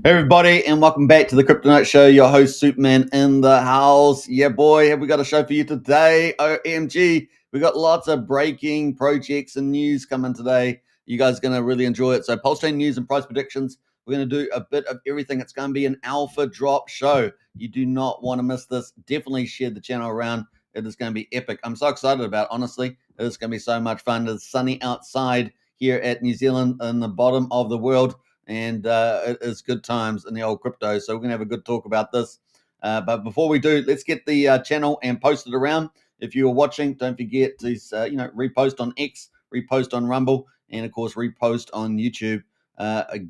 Hey everybody, and welcome back to the Crypto Night Show. Your host Superman in the house. Yeah, boy, have we got a show for you today? OMG, we got lots of breaking projects and news coming today. You guys are going to really enjoy it. So, PulseChain news and price predictions. We're going to do a bit of everything. It's going to be an alpha drop show. You do not want to miss this. Definitely share the channel around. It is going to be epic. I'm so excited about it, honestly. It is going to be so much fun. It's sunny outside here at New Zealand in the bottom of the world. And it is good times in the old crypto. So we're going to have a good talk about this. But before we do, let's get the channel and post it around. If you are watching, don't forget to repost on X, repost on Rumble, and of course repost on YouTube.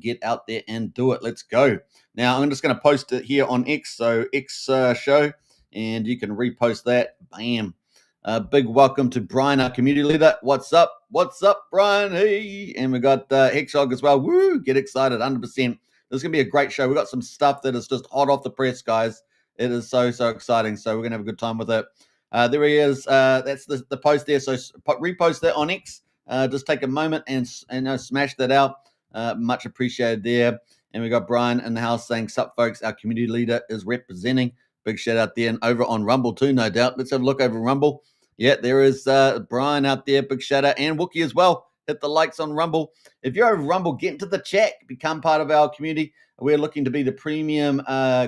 Get out there and do it. Let's go. Now I'm just going to post it here on X. So X show, and you can repost that. Bam. Big welcome to Brian, our community leader. What's up? What's up, Brian? Hey. And we got Hexhog as well. Woo! Get excited, 100%. This is going to be a great show. We got some stuff that is just hot off the press, guys. It is so exciting. So we're going to have a good time with it. There he is. That's the post there. So repost that on X. Just take a moment and smash that out. Much appreciated there. And we got Brian in the house saying, sup, folks, our community leader is representing. Big shout out there. And over on Rumble too, no doubt. Let's have a look over Rumble. Yeah, there is Brian out there. Big shout out. And Wookie as well. Hit the likes on Rumble. If you're over Rumble, get into the chat. Become part of our community. We're looking to be the premium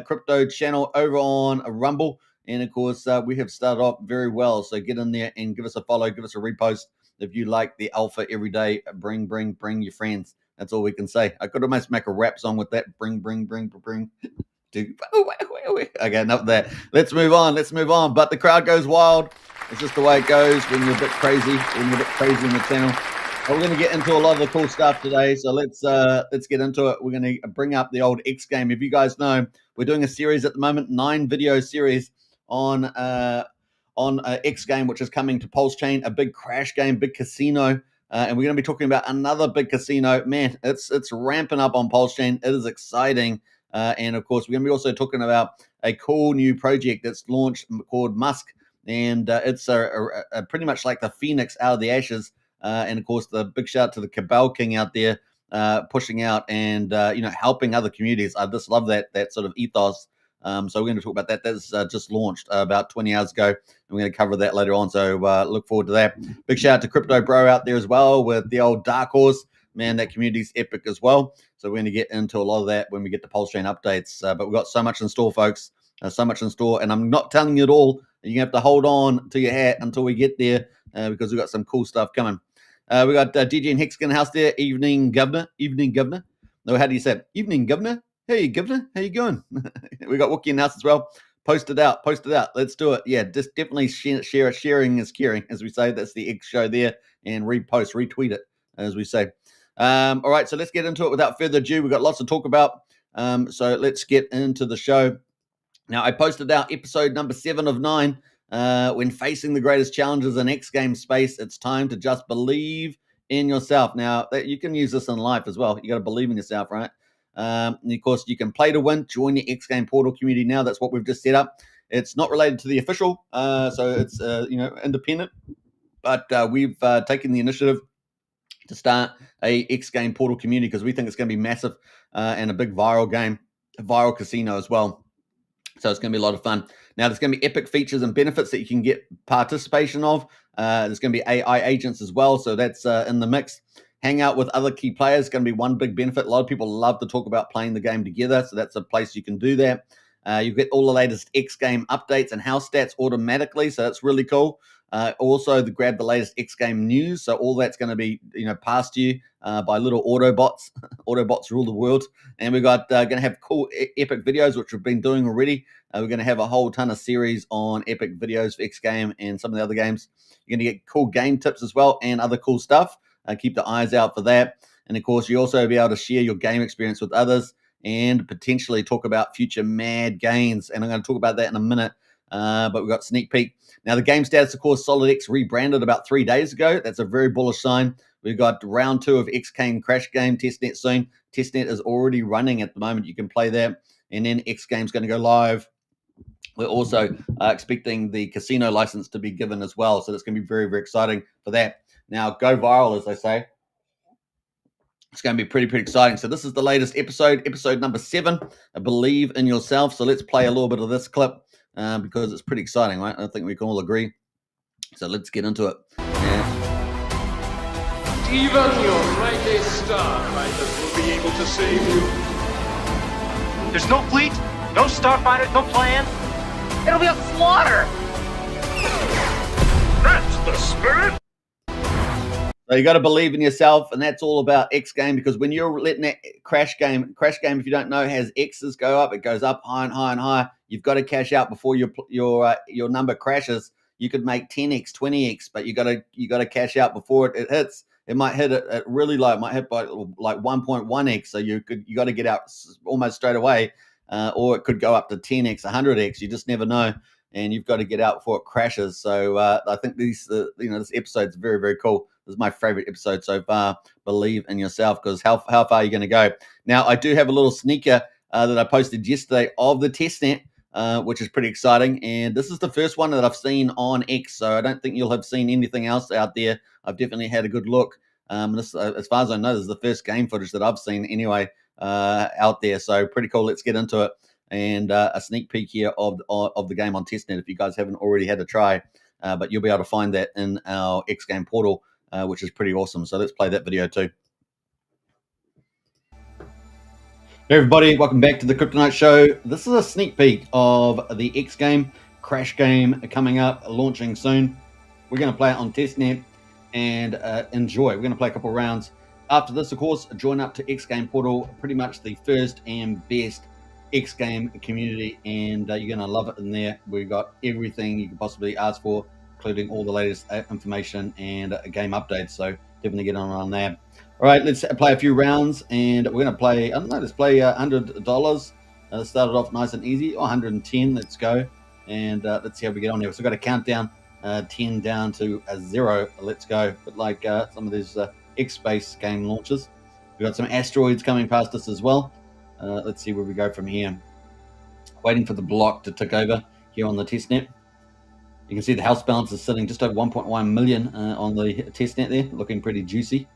crypto channel over on Rumble. And, of course, we have started off very well. So get in there and give us a follow. Give us a repost. If you like the alpha every day, bring your friends. That's all we can say. I could almost make a rap song with that. Bring. Okay, enough of that. Let's move on. But the crowd goes wild. It's just the way it goes when you're a bit crazy, in the channel. But we're going to get into a lot of the cool stuff today. So let's get into it. We're going to bring up the old X game. If you guys know, we're doing a series at the moment, 9-video series on X game, which is coming to PulseChain, a big crash game, big casino. And we're going to be talking about another big casino. Man, it's ramping up on PulseChain. It is exciting. And of course, we're going to be also talking about a cool new project that's launched called Musk. And it's pretty much like the phoenix out of the ashes. And of course, the big shout out to the Cabal King out there pushing out and helping other communities. I just love that sort of ethos. So we're going to talk about that. That's just launched about 20 hours ago. And we're going to cover that later on. So look forward to that. Big shout out to Crypto Bro out there as well with the old Dark Horse. Man, that community's epic as well. So we're going to get into a lot of that when we get the PulseChain updates. But we've got so much in store, folks. So much in store. And I'm not telling you it all. You have to hold on to your hat until we get there because we've got some cool stuff coming. We got DJ and Hex in the house there. Evening, Governor. No, how do you say it? Evening, Governor. Hey, Governor. How you going? We got Wookie in the house as well. Post it out. Let's do it. Yeah, just definitely share it. Sharing is caring, as we say. That's the X show there. And retweet it, as we say. All right, so let's get into it without further ado. We've got lots to talk about. So let's get into the show. Now, I posted out episode number 7 of 9. When facing the greatest challenges in X game space, it's time to just believe in yourself. Now, you can use this in life as well. You got to believe in yourself, right? And of course, you can play to win. Join the X game portal community now. That's what we've just set up. It's not related to the official, so it's independent. But we've taken the initiative to start a X game portal community because we think it's going to be massive and a big viral game, a viral casino as well. So it's going to be a lot of fun. Now, there's going to be epic features and benefits that you can get participation of. There's going to be AI agents as well. So that's in the mix. Hang out with other key players is going to be one big benefit. A lot of people love to talk about playing the game together. So that's a place you can do that. You get all the latest X game updates and house stats automatically. So that's really cool. Also, grab the latest X game news. So all that's going to be passed to you by little Autobots. Autobots rule the world. And we've got going to have cool epic videos, which we've been doing already. We're going to have a whole ton of series on epic videos for X game and some of the other games. You're going to get cool game tips as well and other cool stuff. Keep the eyes out for that. And of course, you also be able to share your game experience with others and potentially talk about future mad gains. And I'm going to talk about that in a minute. But we've got sneak peek. Now, the game status, of course, SolidX rebranded about 3 days ago. That's a very bullish sign. We've got round 2 of X-Game Crash Game, testnet soon. Testnet is already running at the moment. You can play that. And then X-Game's going to go live. We're also expecting the casino license to be given as well. So that's going to be very, very exciting for that. Now, go viral, as they say. It's going to be pretty exciting. So this is the latest episode number 7, Believe in Yourself. So let's play a little bit of this clip because it's pretty exciting, right? I think we can all agree. So let's get into it. Even your brightest starfighters will be able to save you. There's no fleet, no starfighters, no plan. It'll be a slaughter. That's the spirit. So you got to believe in yourself, and that's all about X game, because when you're letting that crash game, if you don't know, has X's go up. It goes up high and high and high. You've got to cash out before your number crashes. You could make 10x, 20x, but you got to cash out before it hits. It might hit it really low. It might hit by like 1.1x. So you got to get out almost straight away, or it could go up to 10x, 100x. You just never know, and you've got to get out before it crashes. So I think this episode's very cool. This is my favorite episode so far. Believe in yourself, because how far are you going to go? Now, I do have a little sneaker that I posted yesterday of the testnet, which is pretty exciting. And this is the first one that I've seen on X, so I don't think you'll have seen anything else out there. I've definitely had a good look. This, as far as I know, this is the first game footage that I've seen anyway out there. So pretty cool. Let's get into it. And a sneak peek here of the game on testnet if you guys haven't already had a try. But you'll be able to find that in our X game portal, which is pretty awesome. So let's play that video too. Hey everybody, welcome back to the Kryptonite Show. This is a sneak peek of the X game, Crash game, coming up, launching soon. We're going to play it on testnet and enjoy. We're going to play a couple of rounds. After this, of course, join up to X game portal, pretty much the first and best X game community, and you're going to love it in there. We've got everything you could possibly ask for, including all the latest information and game updates. So definitely get on there. All right, let's play a few rounds, and we're going to play, I don't know, let's play $100. Started off nice and easy, 110, let's go. And let's see how we get on here. So we've got a countdown, 10 down to 0, let's go. But like some of these X-Space game launches. We've got some asteroids coming past us as well. Let's see where we go from here. Waiting for the block to tick over here on the testnet. You can see the house balance is sitting just over 1.1 million on the testnet there, looking pretty juicy.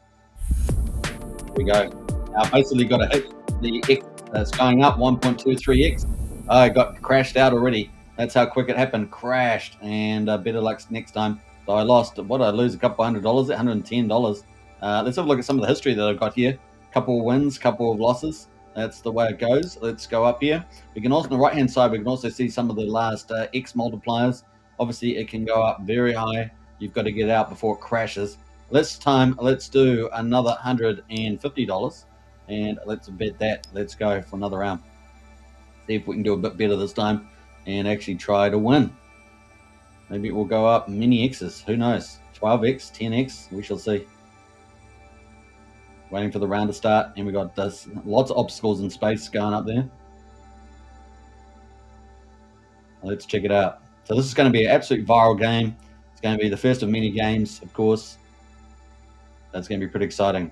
Here we go. Now basically got to hit the X that's going up, 1.23x. I got crashed out already. That's how quick it happened. Crashed, and better luck next time. So I lost, what did I lose? A couple $100, $110. Let's have a look at some of the history that I've got here. Couple of wins, couple of losses. That's the way it goes. Let's go up here. We can also, on the right-hand side, we can also see some of the last X multipliers. Obviously, it can go up very high. You've got to get out before it crashes. Let's do another $150, and let's bet that. Let's go for another round. See if we can do a bit better this time and actually try to win. Maybe it will go up many X's. Who knows? 12x, 10x. We shall see. Waiting for the round to start, and we got lots of obstacles in space going up there. Let's check it out. So this is going to be an absolute viral game. It's going to be the first of many games, of course. That's going to be pretty exciting.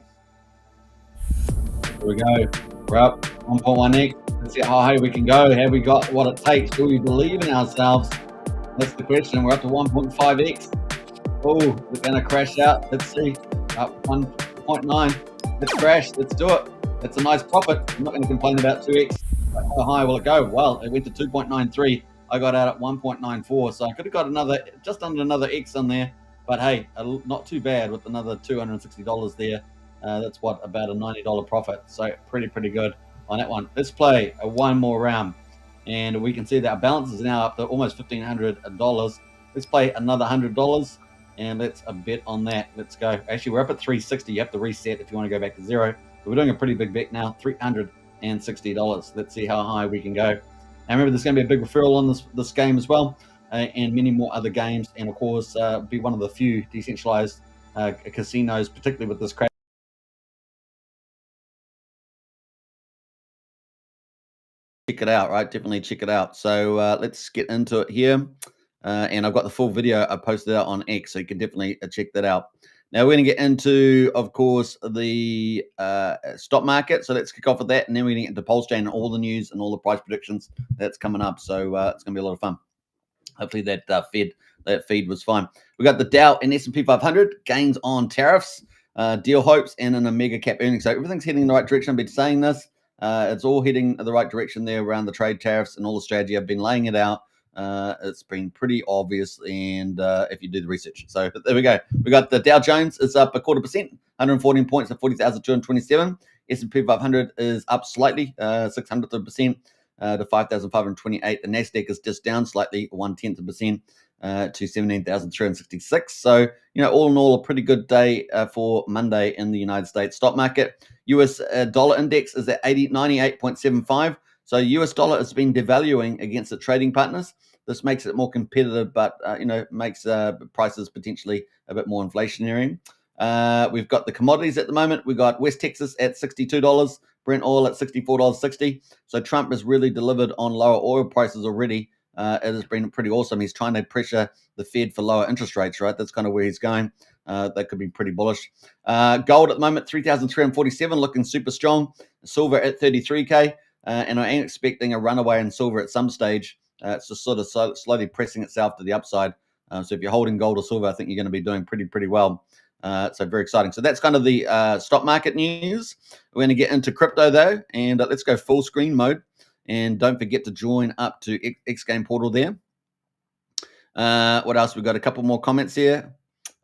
Here we go. We're up 1.1x. Let's see how high we can go. Have we got what it takes? Do we believe in ourselves? That's the question. We're up to 1.5x. Oh, we're going to crash out. Let's see. Up 1.9. Let's crash. Let's do it. That's a nice profit. I'm not going to complain about 2x. But how high will it go? Well, it went to 2.93. I got out at 1.94. So I could have got just under another X on there. But hey, not too bad with another $260 there. That's what, about a $90 profit. So pretty good on that one. Let's play one more round, and we can see that our balance is now up to almost $1,500. Let's play another $100, and let's bet on that. Let's go. Actually, we're up at 360. You have to reset if you want to go back to 0. So we're doing a pretty big bet now, $360. Let's see how high we can go. And remember, there's going to be a big referral on this game as well. And many more other games, and of course be one of the few decentralized casinos, particularly with this crash. Check it out, right? Definitely check it out. So let's get into it here, and I've got the full video I posted out on X, so you can definitely check that out. Now we're going to get into, of course, the stock market. So let's kick off with that, and then we're going to get into PulseChain and all the news and all the price predictions that's coming up. So it's going to be a lot of fun. Hopefully that feed was fine. We got the Dow and S&P 500 gains on tariffs. deal hopes and in a mega cap earnings. So everything's heading in the right direction. I've been saying this. It's all heading in the right direction there around the trade tariffs and all the strategy. I've been laying it out. It's been pretty obvious, and if you do the research. So there we go. We got the Dow Jones is up 0.25%, 114 points at 40,227. S&P 500 is up slightly, 0.06% to 5,528. The Nasdaq is just down slightly, 0.1%. To 17,366. So, all in all, a pretty good day for Monday in the United States stock market. US dollar index is at 98.75. So, US dollar has been devaluing against its trading partners. This makes it more competitive, but, makes prices potentially a bit more inflationary. We've got the commodities at the moment. We've got West Texas at $62, Brent oil at $64.60. So, Trump has really delivered on lower oil prices already. It has been pretty awesome. He's trying to pressure the Fed for lower interest rates, right? That's kind of where he's going. That could be pretty bullish. Gold at the moment, 3,347, looking super strong. Silver at 33K. And I am expecting a runaway in silver at some stage. It's just sort of slowly pressing itself to the upside. So if you're holding gold or silver, I think you're going to be doing pretty well. So very exciting. So that's kind of the stock market news. We're going to get into crypto, though. And let's go full screen mode. And don't forget to join up to X Game Portal there. What else? We've got a couple more comments here.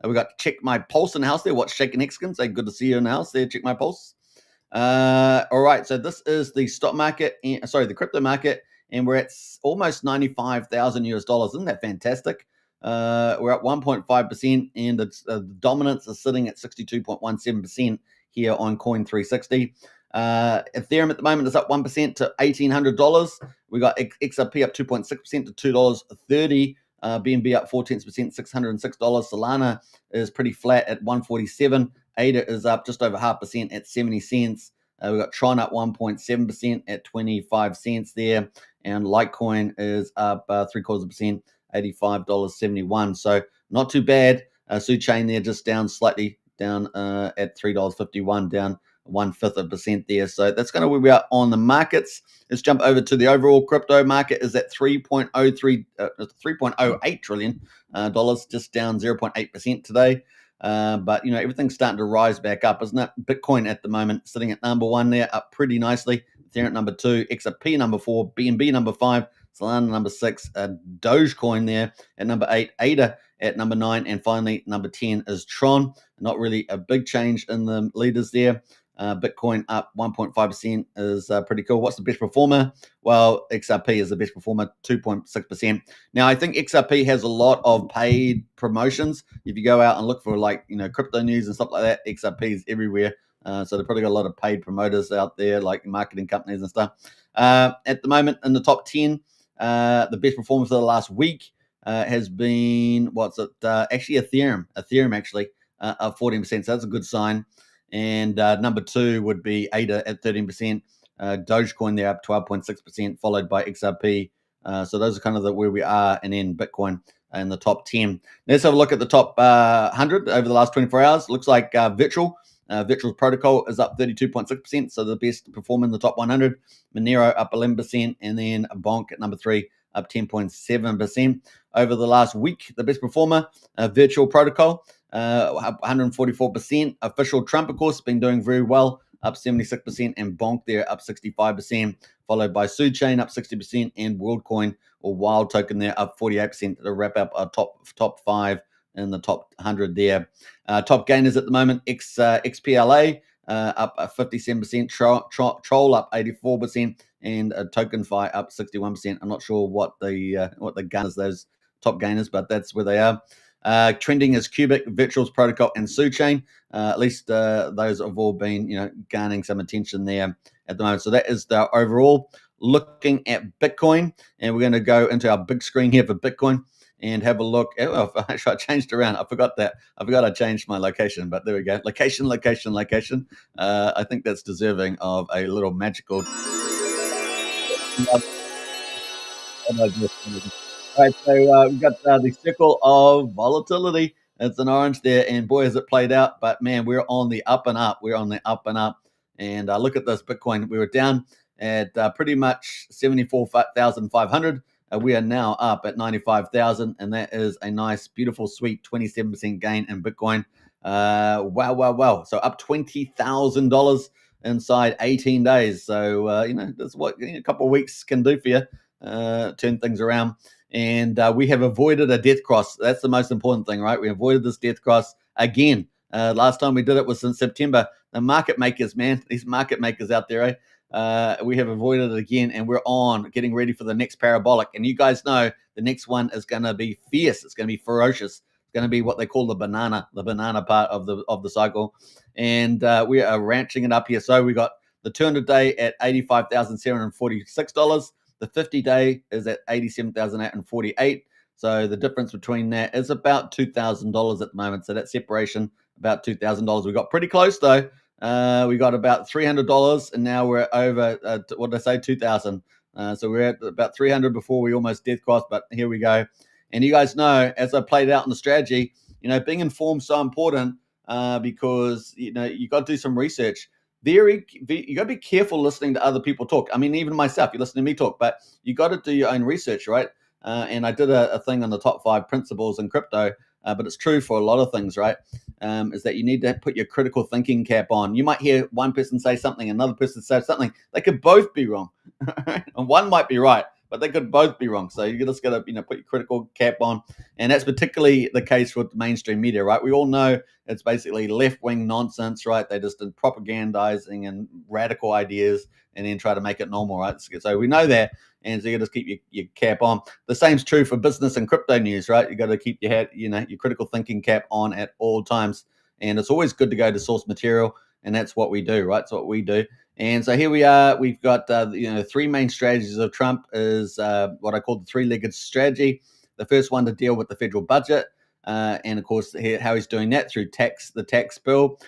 We got check my pulse in the house there. What's shaking Xkins? Say good to see you in the house there. Check my pulse. All right. So this is the stock market. The crypto market. And we're at almost $95,000 US. Isn't that fantastic? We're at 1.5%. And the dominance is sitting at 62.17% here on Coin360. Ethereum at the moment is up 1% to $1,800. We got XRP up 2.6% to $2.30. BNB up 0.4%, $606. Solana is pretty flat at 147. ADA is up just over 0.5% at 70 cents. We got Tron up 1.7% at 25 cents there, and Litecoin is up 0.75%, $85.71. So not too bad. PulseChain there just down slightly, down at $3.51, down 0.1% there. So that's kind of where we are on the markets. Let's jump over to the overall crypto market. Is at $3.08 trillion dollars, just down 0.8% today. But everything's starting to rise back up, isn't it? Bitcoin at the moment sitting at number 1 there, up pretty nicely. Ethereum at number 2, XRP number 4, BNB number 5, Solana number 6, Dogecoin there at number 8, ADA at number 9, and finally number 10 is Tron. Not really a big change in the leaders there. Bitcoin up 1.5% is pretty cool. What's the best performer? Well, XRP is the best performer, 2.6%. Now, I think XRP has a lot of paid promotions. If you go out and look for crypto news and stuff like that, XRP is everywhere. So they've probably got a lot of paid promoters out there, like marketing companies and stuff. At the moment, in the top 10, the best performer for the last week has been, actually Ethereum. Ethereum actually up 14%. So that's a good sign. And number 2 would be ADA at 13%. Dogecoin there up 12.6%, followed by XRP. So those are kind of where we are, and then Bitcoin in the top 10. Let's have a look at the top 100 over the last 24 hours. Looks like Virtual's protocol is up 32.6%, so the best performer in the top 100. Monero up 11%, and then Bonk at number 3 up 10.7%. Over the last week, the best performer, Virtual Protocol, up 144%. Official Trump, of course, been doing very well, up 76%, and Bonk there up 65%, followed by PulseChain up 60%, and WorldCoin or Wild Token there up 48% to wrap up our top 5 in the top 100 there. Top gainers at the moment, XPLA up 57%, Troll up 84%, and TokenFi up 61%. I'm not sure what the gainers, those top gainers, but that's where they are. Trending is Cubic, Virtual's Protocol, and PulseChain. At least those have all been, garnering some attention there at the moment. So that is the overall. Looking at Bitcoin, and we're going to go into our big screen here for Bitcoin and have a look. Actually, I changed around. I forgot that. I forgot I changed my location, but there we go. Location. I think that's deserving of a little magical. All right, so we've got the circle of volatility. It's an orange there, and boy, has it played out. But man, we're on the up and up. And look at this Bitcoin. We were down at pretty much 74,500. We are now up at 95,000, and that is a nice, beautiful, sweet 27% gain in Bitcoin. Wow. So up $20,000 inside 18 days. So, that's what a couple of weeks can do for you, turn things around. And we have avoided a death cross. That's the most important thing, right? We avoided this death cross again. Last time we did it was in September. The market makers, man, these market makers out there, we have avoided it again, and we're on getting ready for the next parabolic. And you guys know the next one is going to be fierce. It's going to be ferocious. It's going to be what they call the banana part of the cycle. And we are ranching it up here. So we got the 200-day at $85,746. The 50-day is at $87,848. So the difference between that is about $2,000 at the moment. So that separation, about $2,000. We got pretty close though. We got about $300, and now we're over. What did I say? 2,000. So we're at about 300 before we almost death crossed. But here we go. And you guys know, as I played out in the strategy, being informed is so important because you got to do some research. You got to be careful listening to other people talk. I mean, even myself, you listen to me talk, but you got to do your own research, right? And I did a thing on the top 5 principles in crypto, but it's true for a lot of things, right? Is that you need to put your critical thinking cap on. You might hear one person say something, another person say something. They could both be wrong, and one might be right, but they could both be wrong. So you just got to, put your critical cap on, and that's particularly the case with mainstream media, right? We all know it's basically left-wing nonsense, right? They just propagandizing and radical ideas, and then try to make it normal, right? So we know that, and so you got to keep your cap on. The same's true for business and crypto news, right? You got to keep your critical thinking cap on at all times, and it's always good to go to source material, and that's what we do, right? That's what we do. And so here we are. We've got 3 main strategies of Trump is what I call the 3-legged strategy. The first one to deal with the federal budget, and of course how he's doing that through the tax bill,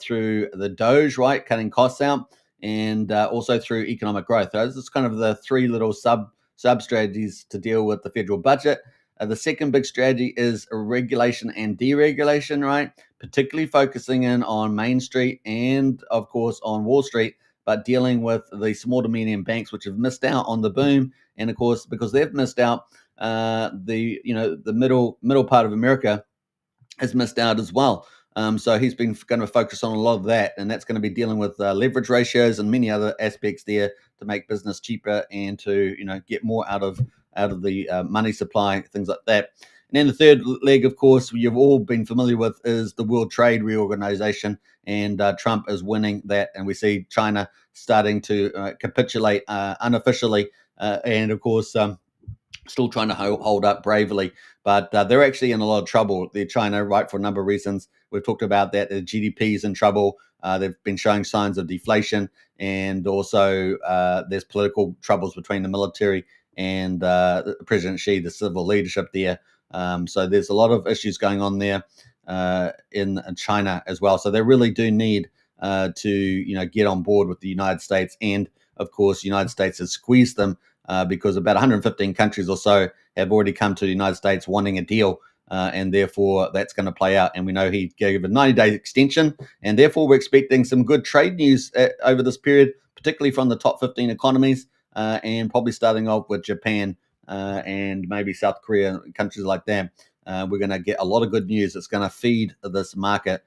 through the Doge, right, cutting costs out, and also through economic growth. So this is kind of the 3 little sub strategies to deal with the federal budget. The second big strategy is regulation and deregulation, right? Particularly focusing in on Main Street and, of course, on Wall Street, but dealing with the small to medium banks, which have missed out on the boom. And of course, because they've missed out, the middle part of America has missed out as well. So he's been going to focus on a lot of that, and that's going to be dealing with leverage ratios and many other aspects there to make business cheaper and to get more out of the money supply, things like that. And then the third leg, of course, you've all been familiar with, is the World Trade Reorganization, and Trump is winning that, and we see China starting to capitulate unofficially, and of course still trying to hold up bravely, but they're actually in a lot of trouble. They're China, right, for a number of reasons. We've talked about that. The GDP is in trouble. They've been showing signs of deflation, and also there's political troubles between the military and President Xi, the civil leadership there. So there's a lot of issues going on there in China as well. So they really do need to get on board with the United States, and of course, the United States has squeezed them because about 115 countries or so have already come to the United States wanting a deal, and therefore that's going to play out. And we know he gave a 90-day extension, and therefore we're expecting some good trade news over this period, particularly from the top 15 economies, and probably starting off with Japan and maybe South Korea, countries like that. We're going to get a lot of good news. It's going to feed this market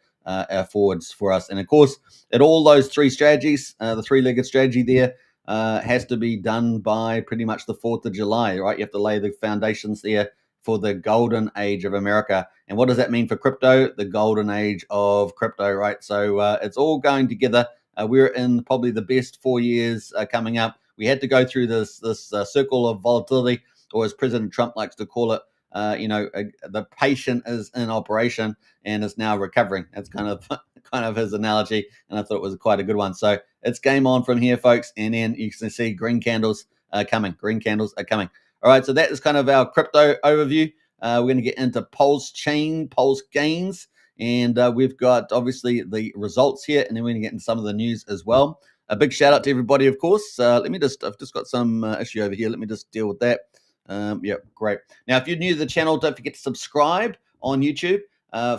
forwards for us. And of course, at all those 3 strategies, the 3-legged strategy there, has to be done by pretty much the 4th of July, right? You have to lay the foundations there for the golden age of America. And what does that mean for crypto? The golden age of crypto, right? So it's all going together. We're in probably the best 4 years coming up. We had to go through this circle of volatility, or as President Trump likes to call it, the patient is in operation and is now recovering. That's kind of his analogy, and I thought it was quite a good one. So it's game on from here, folks, and then you can see green candles coming. Green candles are coming. All right, so that is kind of our crypto overview. We're going to get into PulseChain, Pulse gains, and we've got obviously the results here, and then we're going to get into some of the news as well. A big shout out to everybody, of course. I've just got some issue over here. Let me just deal with that. Yeah, great. Now, if you're new to the channel, don't forget to subscribe on YouTube,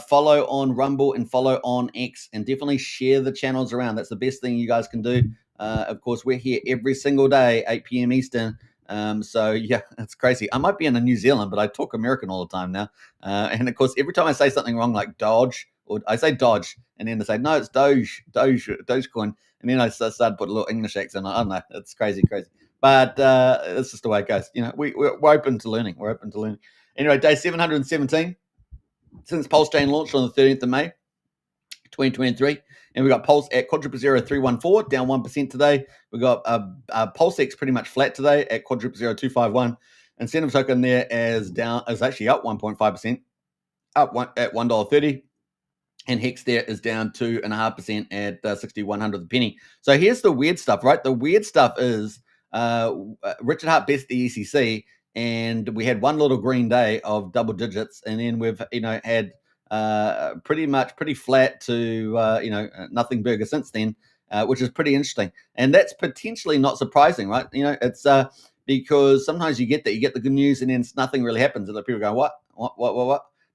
follow on Rumble, and follow on X, and definitely share the channels around. That's the best thing you guys can do. Of course, we're here every single day, 8 p.m. Eastern. So yeah, it's crazy. I might be in New Zealand, but I talk American all the time now. And of course, every time I say something wrong, like Dodge or I say Dodge, and then they say, no, it's Dogecoin. And then I started putting a little English accent on. I don't know. It's crazy. But it's just the way it goes. We're open to learning. Anyway, day 717 since PulseChain launched on the 13th of May, 2023. And we got Pulse at quadruple 0314, down 1% today. We got PulseX pretty much flat today at quadruple 0251. Incentive token there is actually up 1.5%, up at $1.30. And Hex there is down 2.5% at 6100 a penny. So here's the weird stuff, right? The weird stuff is Richard Hart best the ECC, and we had one little green day of double digits, and then we've had pretty flat to nothing bigger since then, which is pretty interesting, and that's potentially not surprising, right? It's because sometimes you get the good news and then nothing really happens, and the people go, what?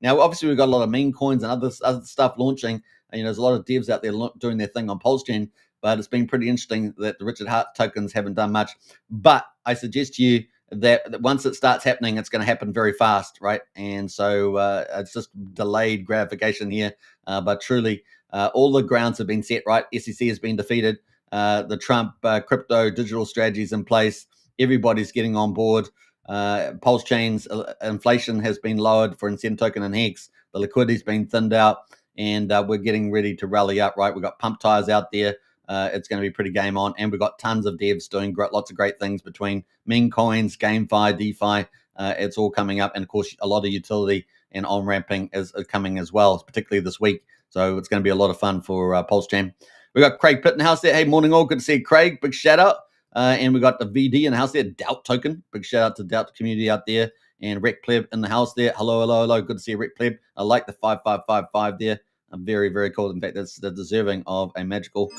Now, obviously, we've got a lot of meme coins and other stuff launching. There's a lot of devs out there doing their thing on PulseChain, but it's been pretty interesting that the Richard Hart tokens haven't done much. But I suggest to you that once it starts happening, it's going to happen very fast, right? And so it's just delayed gratification here. But truly, all the grounds have been set, right? SEC has been defeated. The Trump crypto digital strategies in place. Everybody's getting on board. PulseChain's inflation has been lowered for incentive token and Hex. The liquidity's been thinned out, and we're getting ready to rally up, right? We've got pump tires out there. It's going to be pretty game on, and we've got tons of devs doing lots of great things between meme coins, GameFi, DeFi. It's all coming up, and of course, a lot of utility and on-ramping is coming as well, particularly this week. So it's going to be a lot of fun for PulseChain. We've got Craig Pitt in the house there. Hey, morning all. Good to see you, Craig. Big shout out. And we got the VD in the house there, Doubt token. Big shout out to Doubt community out there. And Rec Pleb in the house there. Hello. Good to see you, Rec Pleb. I like the 5555 there. Very, very cool. In fact, that's deserving of a magical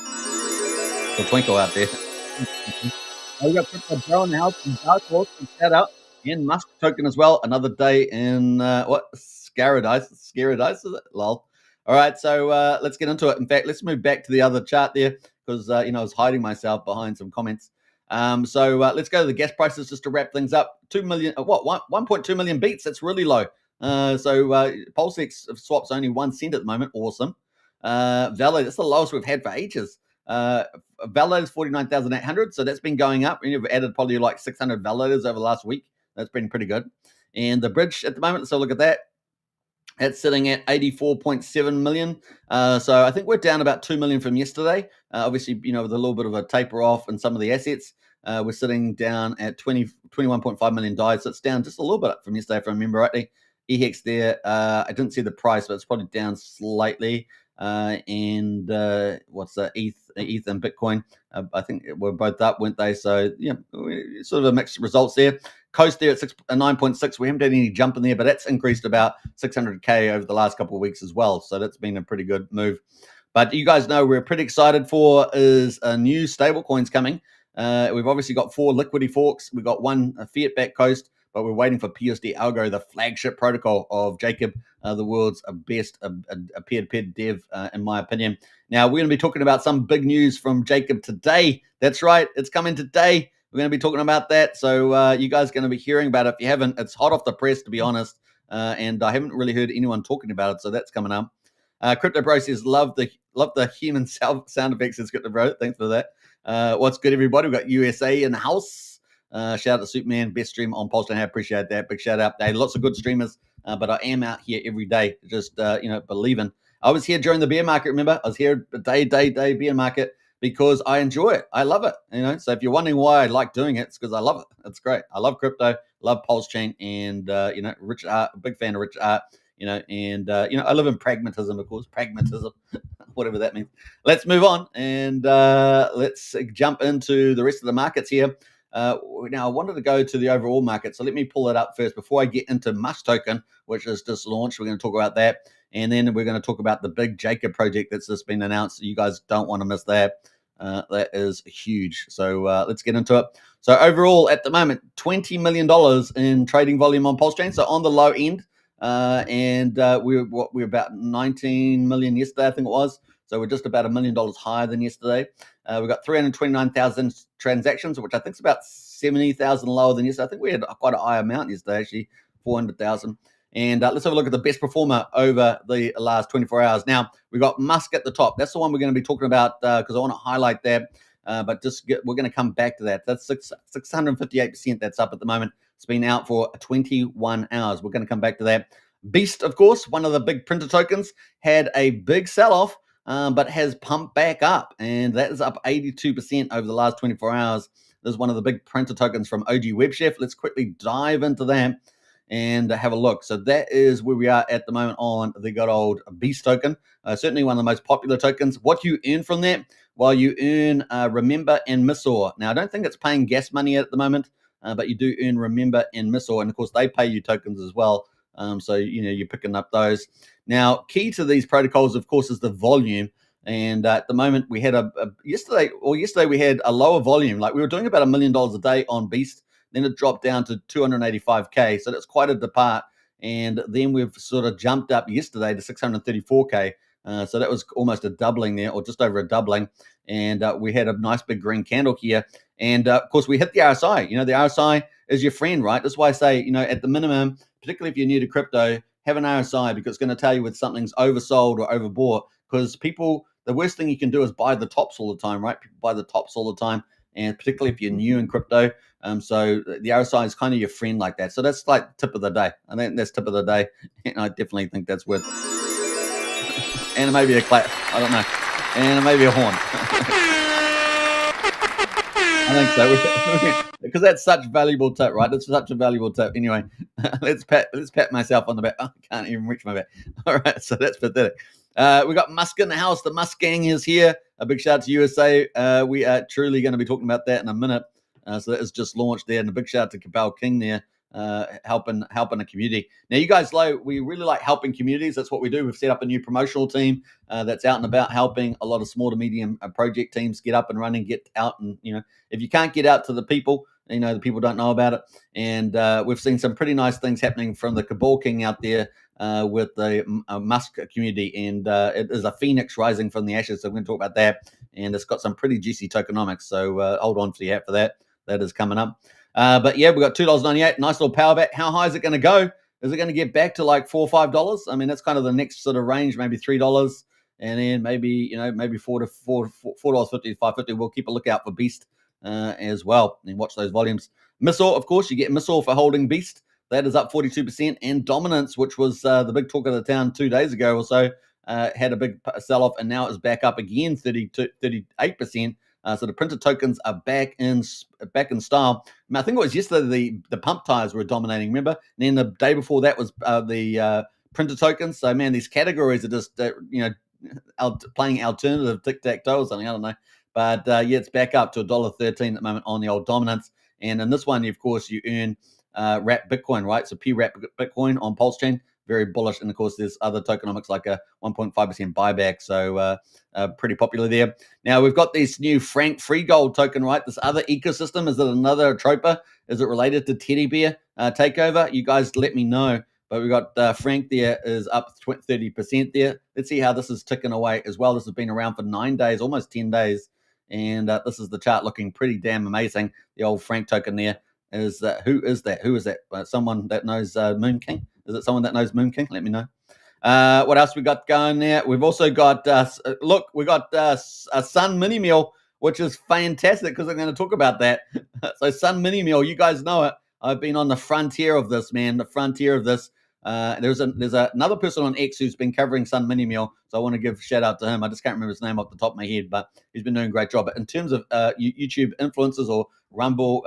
twinkle out there. We got Crypto Joe in the house and Dark Horse. Shout out. And Musk token as well. Another day in Scaradise, is it? Lol. All right, so let's get into it. In fact, let's move back to the other chart there because I was hiding myself behind some comments. So let's go to the gas prices just to wrap things up. 1.2 million beats. That's really low. So PulseX swaps only 1 cent at the moment. Awesome. Valid, that's the lowest we've had for ages. Valid is 49,800. So that's been going up. We've added probably like 600 validators over the last week. That's been pretty good. And the bridge at the moment, let's have a look at that. It's sitting at 84.7 million. So I think we're down about 2 million from yesterday. Obviously, with a little bit of a taper off in some of the assets. We're sitting down at 21.5 million DAI. So it's down just a little bit from yesterday, if I remember rightly. EHEX there, I didn't see the price, but it's probably down slightly. And what's ETH and Bitcoin? I think we're both up, weren't they? So, sort of a mixed results there. Coast there at 9.6. We haven't had any jump in there, but that's increased about 600K over the last couple of weeks as well. So that's been a pretty good move. But you guys know we're pretty excited for is a new stable coins coming. We've obviously got 4 liquidity forks. We've got 1 fiat-backed Coast, but we're waiting for PUSD ALGO, the flagship protocol of Jacob, the world's best peer-to-peer dev, in my opinion. Now, we're going to be talking about some big news from Jacob today. That's right. It's coming today. We're going to be talking about that. So you guys are going to be hearing about it. If you haven't, it's hot off the press, to be honest. And I haven't really heard anyone talking about it. So that's coming up. Crypto Bro says, love the human sound effects, says Crypto Bro. Thanks for that. What's good, everybody? We've got USA in the house. Shout out to Superman, best stream on PulseChain. I appreciate that. Big shout out. Hey, lots of good streamers, but I am out here every day, just believing. I was here during the bear market. Remember, I was here day bear market because I enjoy it. I love it. So if you're wondering why I like doing it, it's because I love it. It's great. I love crypto, love PulseChain, and Richard Hart. Big fan of Richard Hart. I live in pragmatism, of course. Pragmatism, whatever that means. Let's move on and let's jump into the rest of the markets here. Now, I wanted to go to the overall market, so let me pull it up first before I get into Musk token, which is just launched. We're going to talk about that, and then we're going to talk about the big Jacob project that's just been announced. You guys don't want to miss that. That is huge. So let's get into it. So overall, at the moment, $20 million in trading volume on PulseChain. So on the low end, and we're about 19 million yesterday, I think it was. So we're just about $1 million higher than yesterday. We've got 329,000 transactions, which I think is about 70,000 lower than yesterday. I think we had quite a high amount yesterday, actually, 400,000. And let's have a look at the best performer over the last 24 hours. Now, we've got Musk at the top. That's the one we're going to be talking about because I want to highlight that. But we're going to come back to that. That's 658% that's up at the moment. It's been out for 21 hours. We're going to come back to that. Beast, of course, one of the big printer tokens, had a big sell-off, but has pumped back up. And that is up 82% over the last 24 hours. This is one of the big printer tokens from OG WebChef. Let's quickly dive into that and have a look. So that is where we are at the moment on the good old Beast token. Certainly one of the most popular tokens. What do you earn from that? Well, you earn Remember and Missor. Now, I don't think it's paying gas money at the moment, but you do earn Remember and Missor. And, of course, they pay you tokens as well. So, you're picking up those. Now, key to these protocols, of course, is the volume. And at the moment, we had yesterday we had a lower volume. Like we were doing about $1 million a day on Beast. Then it dropped down to 285K. So that's quite a depart. And then we've sort of jumped up yesterday to 634K. So that was almost a doubling there, or just over a doubling. And we had a nice big green candle here. And, of course, we hit the RSI. The RSI is your friend, right? That's why I say, at the minimum, particularly if you're new to crypto, have an RSI because it's going to tell you when something's oversold or overbought. Because the worst thing you can do is buy the tops all the time, right? People buy the tops all the time. And particularly if you're new in crypto. So the RSI is kind of your friend like that. So that's like tip of the day. I think that's tip of the day. And I definitely think that's worth and maybe a clap. I don't know. And maybe a horn. I think so. Because that's such a valuable tip, right? It's such a valuable tip. Anyway, let's pat myself on the back. Oh, I can't even reach my back. All right, so that's pathetic. We got Musk in the house. The Musk gang is here. A big shout out to USA. We are truly going to be talking about that in a minute. So that is just launched there. And a big shout out to Cabal King there, helping the community. Now, you guys know we really like helping communities. That's what we do. We've set up a new promotional team that's out and about helping a lot of small to medium project teams get up and running, get out. And, if you can't get out to the people, the people don't know about it. And we've seen some pretty nice things happening from the Cabal King out there with the Musk community. And it is a phoenix rising from the ashes. So we're going to talk about that. And it's got some pretty juicy tokenomics. So hold on for the hat for that. That is coming up. But yeah, we got $2.98. Nice little power back. How high is it going to go? Is it going to get back to like $4 or $5? I mean, that's kind of the next sort of range, maybe $3. And then maybe $4 to $4.50 to $5.50. We'll keep a lookout for Beast as well and watch those volumes. Missor, of course, you get Missor for holding Beast. That is up 42%. And Dominance, which was the big talk of the town 2 days ago or so, had a big sell-off and now is back up again 38%. So the printed tokens are back in style. I think it was yesterday the pump tires were dominating, remember? And then the day before that was the printed tokens. So, man, these categories are just, playing alternative tic-tac-toe or something. I don't know. But, yeah, it's back up to $1.13 at the moment on the old Dominance. And in this one, of course, you earn wrap Bitcoin, right? So P-wrap Bitcoin on PulseChain. Very bullish. And, of course, there's other tokenomics like a 1.5% buyback. So pretty popular there. Now, we've got this new Frank Free Gold token, right? This other ecosystem. Is it another Tropa? Is it related to Teddy Bear takeover? You guys let me know. But we've got Frank there is up 30% there. Let's see how this is ticking away as well. This has been around for 9 days, almost 10 days. And this is the chart looking pretty damn amazing. The old Frank token there. Who is that? Someone that knows Moon King? Is it someone that knows Moon King? Let me know. What else we got going there? We've also got, we got a Sun Mini Meal, which is fantastic because I'm going to talk about that. So Sun Mini Meal, you guys know it. I've been on the frontier of this, man, the frontier of this. There's another person on X who's been covering Sun Mini Meal, so I want to give a shout out to him. I just can't remember his name off the top of my head, but he's been doing a great job. But in terms of YouTube influencers or Rumble,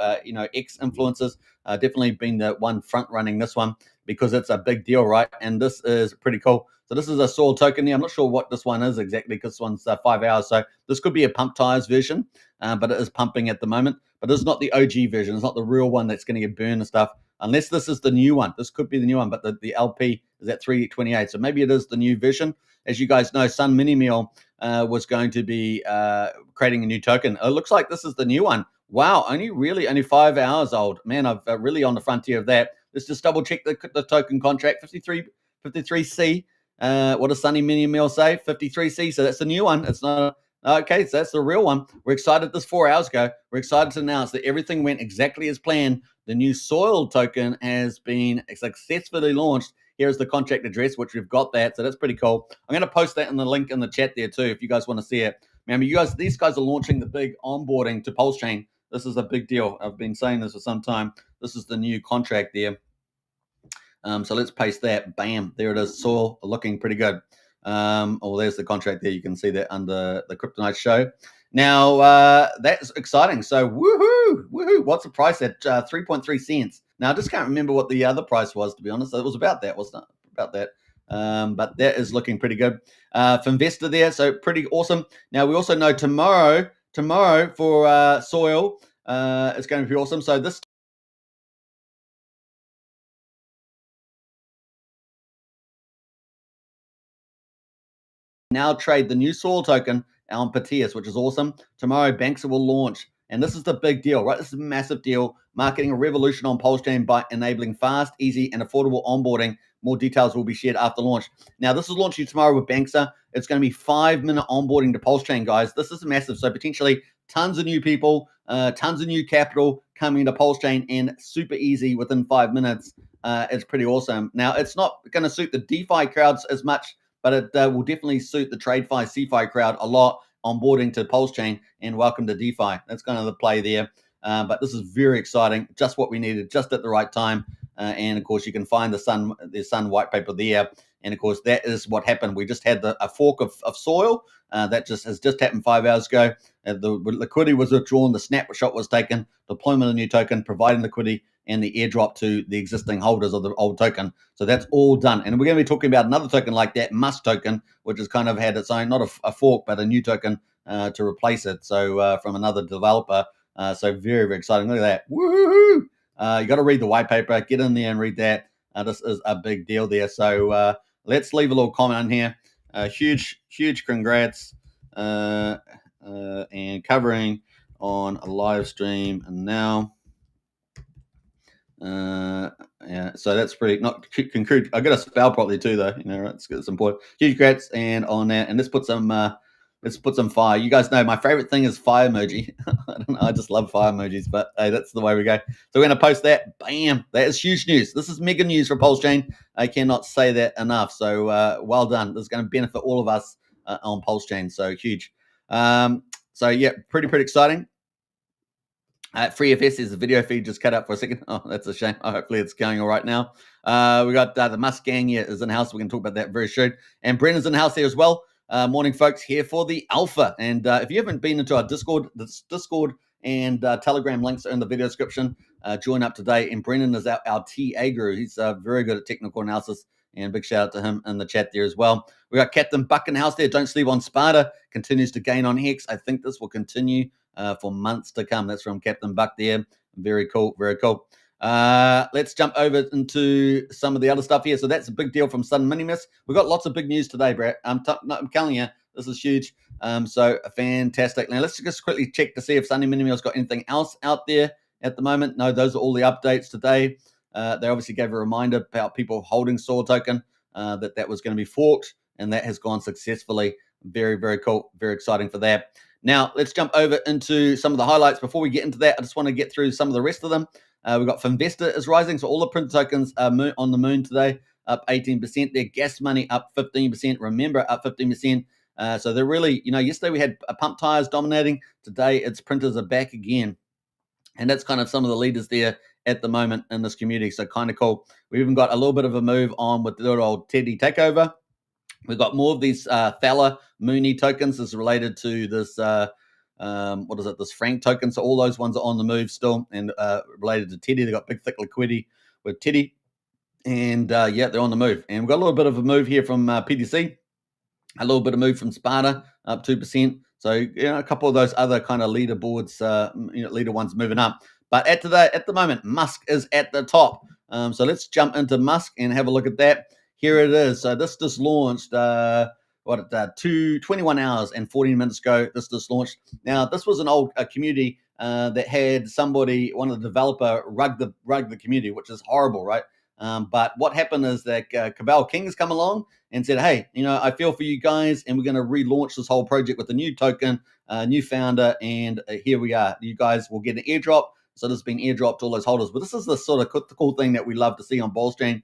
X influencers, definitely been the one front running this one because it's a big deal, right? And this is pretty cool. So this is a soil token here. I'm not sure what this one is exactly because this one's 5 hours. So this could be a pump tires version, but it is pumping at the moment. But it's not the OG version. It's not the real one that's going to get burned and stuff. Unless this is the new one. This could be the new one, but the LP is at 328. So maybe it is the new version. As you guys know, Sun Mini Meal was going to be creating a new token. It looks like this is the new one. Wow, only 5 hours old. Man, I've really on the frontier of that. Let's just double check the token contract. 53C. What does Sunny Mini Meal say? 53C. So that's the new one. It's not. Okay, so that's the real one. We're excited this 4 hours ago. We're excited to announce that everything went exactly as planned. The new soil token has been successfully launched Here's the contract address, which we've got that. So that's pretty cool. I'm going to post that in the link in the chat there too, if you guys want to see it. Remember, these guys are launching the big onboarding to PulseChain. This is a big deal. I've been saying this for some time. This is the new contract there. So let's paste that. Bam, there it is. Soil looking pretty good. There's the contract there. You can see that under the Kryptonite show. Now, that's exciting. So, woohoo. What's the price at 3.3 cents? Now, I just can't remember what the other price was, to be honest. It was about that, wasn't it? About that. But that is looking pretty good. For investor there, so pretty awesome. Now, we also know tomorrow for soil, it's going to be awesome. So this now trade the new soil token on Patias, which is awesome. Tomorrow, Banksa will launch. And this is the big deal, right? This is a massive deal. Marketing a revolution on PulseChain by enabling fast, easy, and affordable onboarding. More details will be shared after launch. Now, this is launching tomorrow with Banksa. It's going to be 5-minute onboarding to PulseChain, guys. This is massive. So potentially tons of new people, tons of new capital coming to PulseChain, and super easy within 5 minutes. It's pretty awesome. Now, it's not going to suit the DeFi crowds as much, but it will definitely suit the TradeFi, CFi crowd a lot. Onboarding to PulseChain and welcome to DeFi. That's kind of the play there. But this is very exciting, just what we needed, just at the right time. And of course, you can find the Sun white paper there. And of course, that is what happened. We just had a fork of soil that has just happened 5 hours ago. The liquidity was withdrawn, the snapshot was taken, deployment of the new token, providing liquidity, and the airdrop to the existing holders of the old token. So that's all done. And we're going to be talking about another token like that, Musk token, which has kind of had its own, not a fork, but a new token to replace it. So from another developer. So very, very exciting. Look at that. Woohoo! You got to read the white paper. Get in there and read that. This is a big deal there. So let's leave a little comment in here. Huge congrats. And covering on a live stream now. Yeah, so that's pretty not conclude. I got to spell properly too, though. Right? It's important. Huge congrats and on that, and let's put some fire. You guys know my favorite thing is fire emoji. I don't know, I just love fire emojis, but hey, that's the way we go. So we're going to post that. Bam! That is huge news. This is mega news for PulseChain. I cannot say that enough. So well done. This is going to benefit all of us on PulseChain. So huge. So yeah, pretty exciting. FreeFS is the video feed just cut out for a second. Oh, that's a shame. Hopefully it's going all right now. We got the Musk gang here is in the house. We're going to talk about that very soon. And Brendan's in the house here as well. Morning, folks, here for the alpha. And if you haven't been into our Discord, and Telegram links are in the video description. Join up today. And Brendan is our TA guru. He's very good at technical analysis. And big shout out to him in the chat there as well. We got Captain Buck in the house there. Don't sleep on Sparta. Continues to gain on Hex. I think this will continue for months to come. That's from Captain Buck there. Very cool. Let's jump over into some of the other stuff here. So that's a big deal from Sun Minimus. We've got lots of big news today, Brett. I'm telling you, this is huge. So fantastic. Now let's just quickly check to see if Sunny Minimus got anything else out there at the moment. No, those are all the updates today. They obviously gave a reminder about people holding Soul token that was going to be forked, and that has gone successfully. Very cool. Very exciting for that. Now, let's jump over into some of the highlights. Before we get into that, I just want to get through some of the rest of them. We've got Finvestor is rising. So all the print tokens are on the moon today, up 18%. Their gas money up 15%. Remember, up 15%. So they're really, yesterday we had pump tires dominating. Today, its printers are back again. And that's kind of some of the leaders there at the moment in this community. So kind of cool. We've even got a little bit of a move on with the little old Teddy takeover. We've got more of these Thaler Mooney tokens. This is related to this, this Frank token. So all those ones are on the move still and related to Teddy. They've got big, thick liquidity with Teddy. And they're on the move. And we've got a little bit of a move here from PDC. A little bit of move from Sparta, up 2%. So, a couple of those other kind of leaderboards, leader ones moving up. But at the moment, Musk is at the top. So let's jump into Musk and have a look at that. Here it is. So this just launched, 21 hours and 14 minutes ago. This just launched. Now, this was an old community that had one of the developer rug the community, which is horrible, right? But what happened is that Cabal King has come along and said, hey, I feel for you guys, and we're going to relaunch this whole project with a new token, new founder, and here we are. You guys will get an airdrop. So this has been airdropped to all those holders. But this is the sort of the cool thing that we love to see on PulseChain,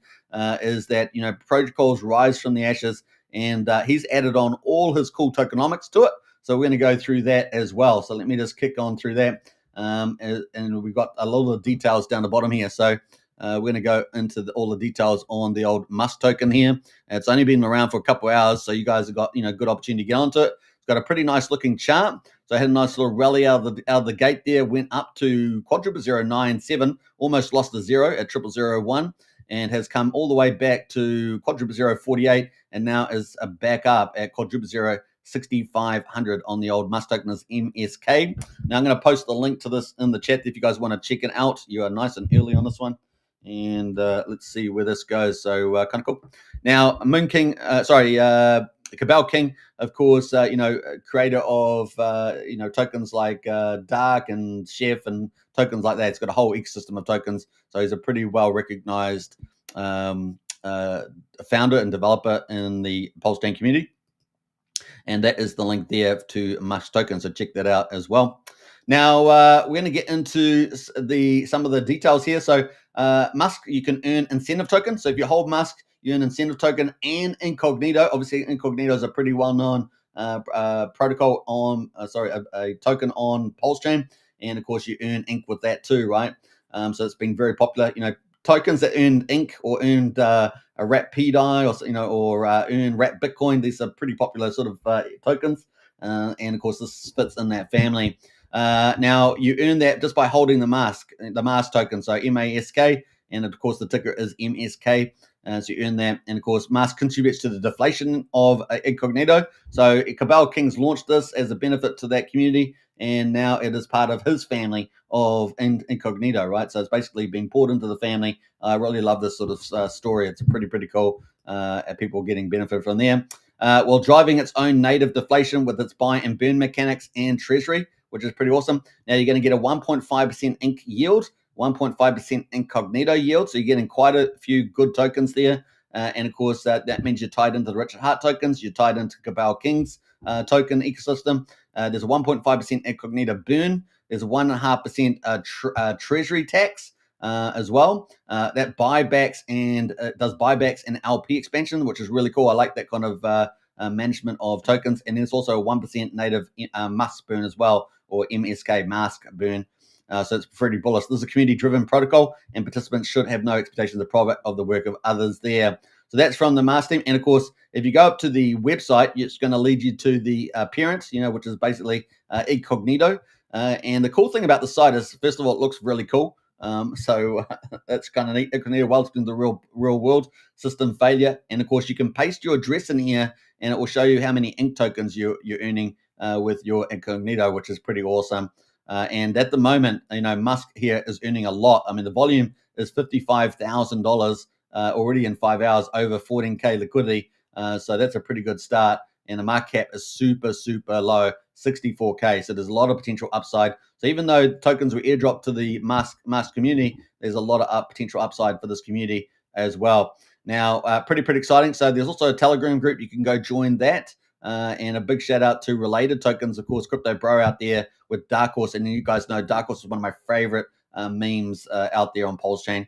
is that, protocols rise from the ashes, and he's added on all his cool tokenomics to it. So we're going to go through that as well. So let me just kick on through that. And we've got a lot of details down the bottom here. So we're going to go into all the details on the old Musk token here. It's only been around for a couple of hours, so you guys have got good opportunity to get onto it. It's got a pretty nice looking chart. So I had a nice little rally out of the gate there, went up to quadruple 097, almost lost a zero at 0001, and has come all the way back to quadruple 048, and now is back up at quadruple 6,500 on the old Musk token as MSK. Now I'm going to post the link to this in the chat if you guys want to check it out. You are nice and early on this one. And let's see where this goes. So kind of cool. Now, Moon King, Cabal King, of course, creator of tokens like Dark and Chef and tokens like that. It's got a whole ecosystem of tokens. So he's a pretty well recognized founder and developer in the PulseChain community. And that is the link there to Musk token. So check that out as well. Now we're going to get into some of the details here. So Musk, you can earn incentive token. So if you hold Musk, you earn incentive token and incognito. Obviously, incognito is a pretty well-known protocol on, a token on PulseChain, and of course you earn ink with that too, right? So it's been very popular. Tokens that earned ink or earned a wrap PDI or earn wrap Bitcoin. These are pretty popular sort of tokens, and of course this fits in that family. Now you earn that just by holding the mask token, so MASK, and of course the ticker is MSK. So you earn that, and of course Musk contributes to the deflation of incognito. So Cabal Kings launched this as a benefit to that community, and now it is part of his family of incognito, right? So it's basically been poured into the family. I really love this sort of story. It's pretty cool. People getting benefit from there, while driving its own native deflation with its buy and burn mechanics and treasury, which is pretty awesome. Now you're going to get a 1.5% ink yield, 1.5% incognito yield. So you're getting quite a few good tokens there. And of course, that means you're tied into the Richard Hart tokens. You're tied into Cabal Kings token ecosystem. There's a 1.5% incognito burn. There's a 1.5% treasury tax as well. That buybacks and does buybacks and LP expansion, which is really cool. I like that kind of management of tokens. And there's also a 1% native Musk burn as well, or MSK mask burn. So it's pretty bullish. This is a community-driven protocol, and participants should have no expectations of profit of the work of others there. So that's from the Musk team. And of course, if you go up to the website, it's going to lead you to the parent, which is basically incognito. And the cool thing about the site is, first of all, it looks really cool. So that's kind of neat. Incognito welcome to the real world system failure. And of course, you can paste your address in here, and it will show you how many ink tokens you're earning with your incognito, which is pretty awesome. And at the moment, Musk here is earning a lot. I mean, the volume is $55,000 already in 5 hours, over 14K liquidity. So that's a pretty good start. And the market cap is super low, 64K. So there's a lot of potential upside. So even though tokens were airdropped to the Musk community, there's a lot of potential upside for this community as well. Now, pretty exciting. So there's also a Telegram group. You can go join that. And a big shout out to Related Tokens, of course, Crypto Bro out there with Dark Horse. And you guys know Dark Horse is one of my favorite memes out there on PulseChain.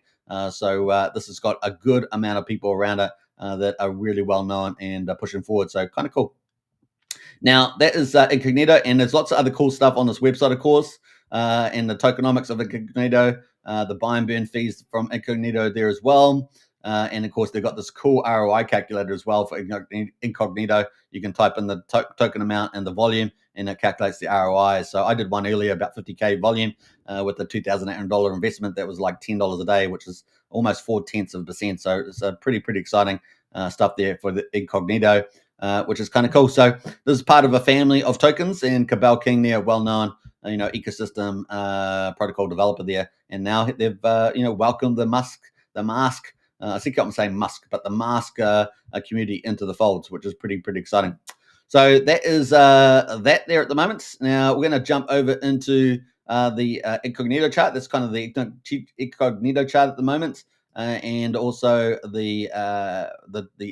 So this has got a good amount of people around it that are really well known and pushing forward. So kind of cool. Now, that is Incognito, and there's lots of other cool stuff on this website, of course, and the tokenomics of Incognito, the buy and burn fees from Incognito there as well. And of course, they've got this cool ROI calculator as well for Incognito. You can type in the token amount and the volume, and it calculates the ROI. So I did one earlier, about 50K volume with a $2,800 investment. That was like $10 a day, which is almost 0.4%. So it's a pretty exciting stuff there for the Incognito, which is kind of cool. So this is part of a family of tokens, and Cabal King there, well-known, ecosystem protocol developer there. And now they've, welcomed the Musk. I think I'm saying Musk, but the Musk community into the folds, which is pretty exciting. So that is that there at the moment. Now we're going to jump over into the Incognito chart. That's kind of the Incognito chart at the moment, and also the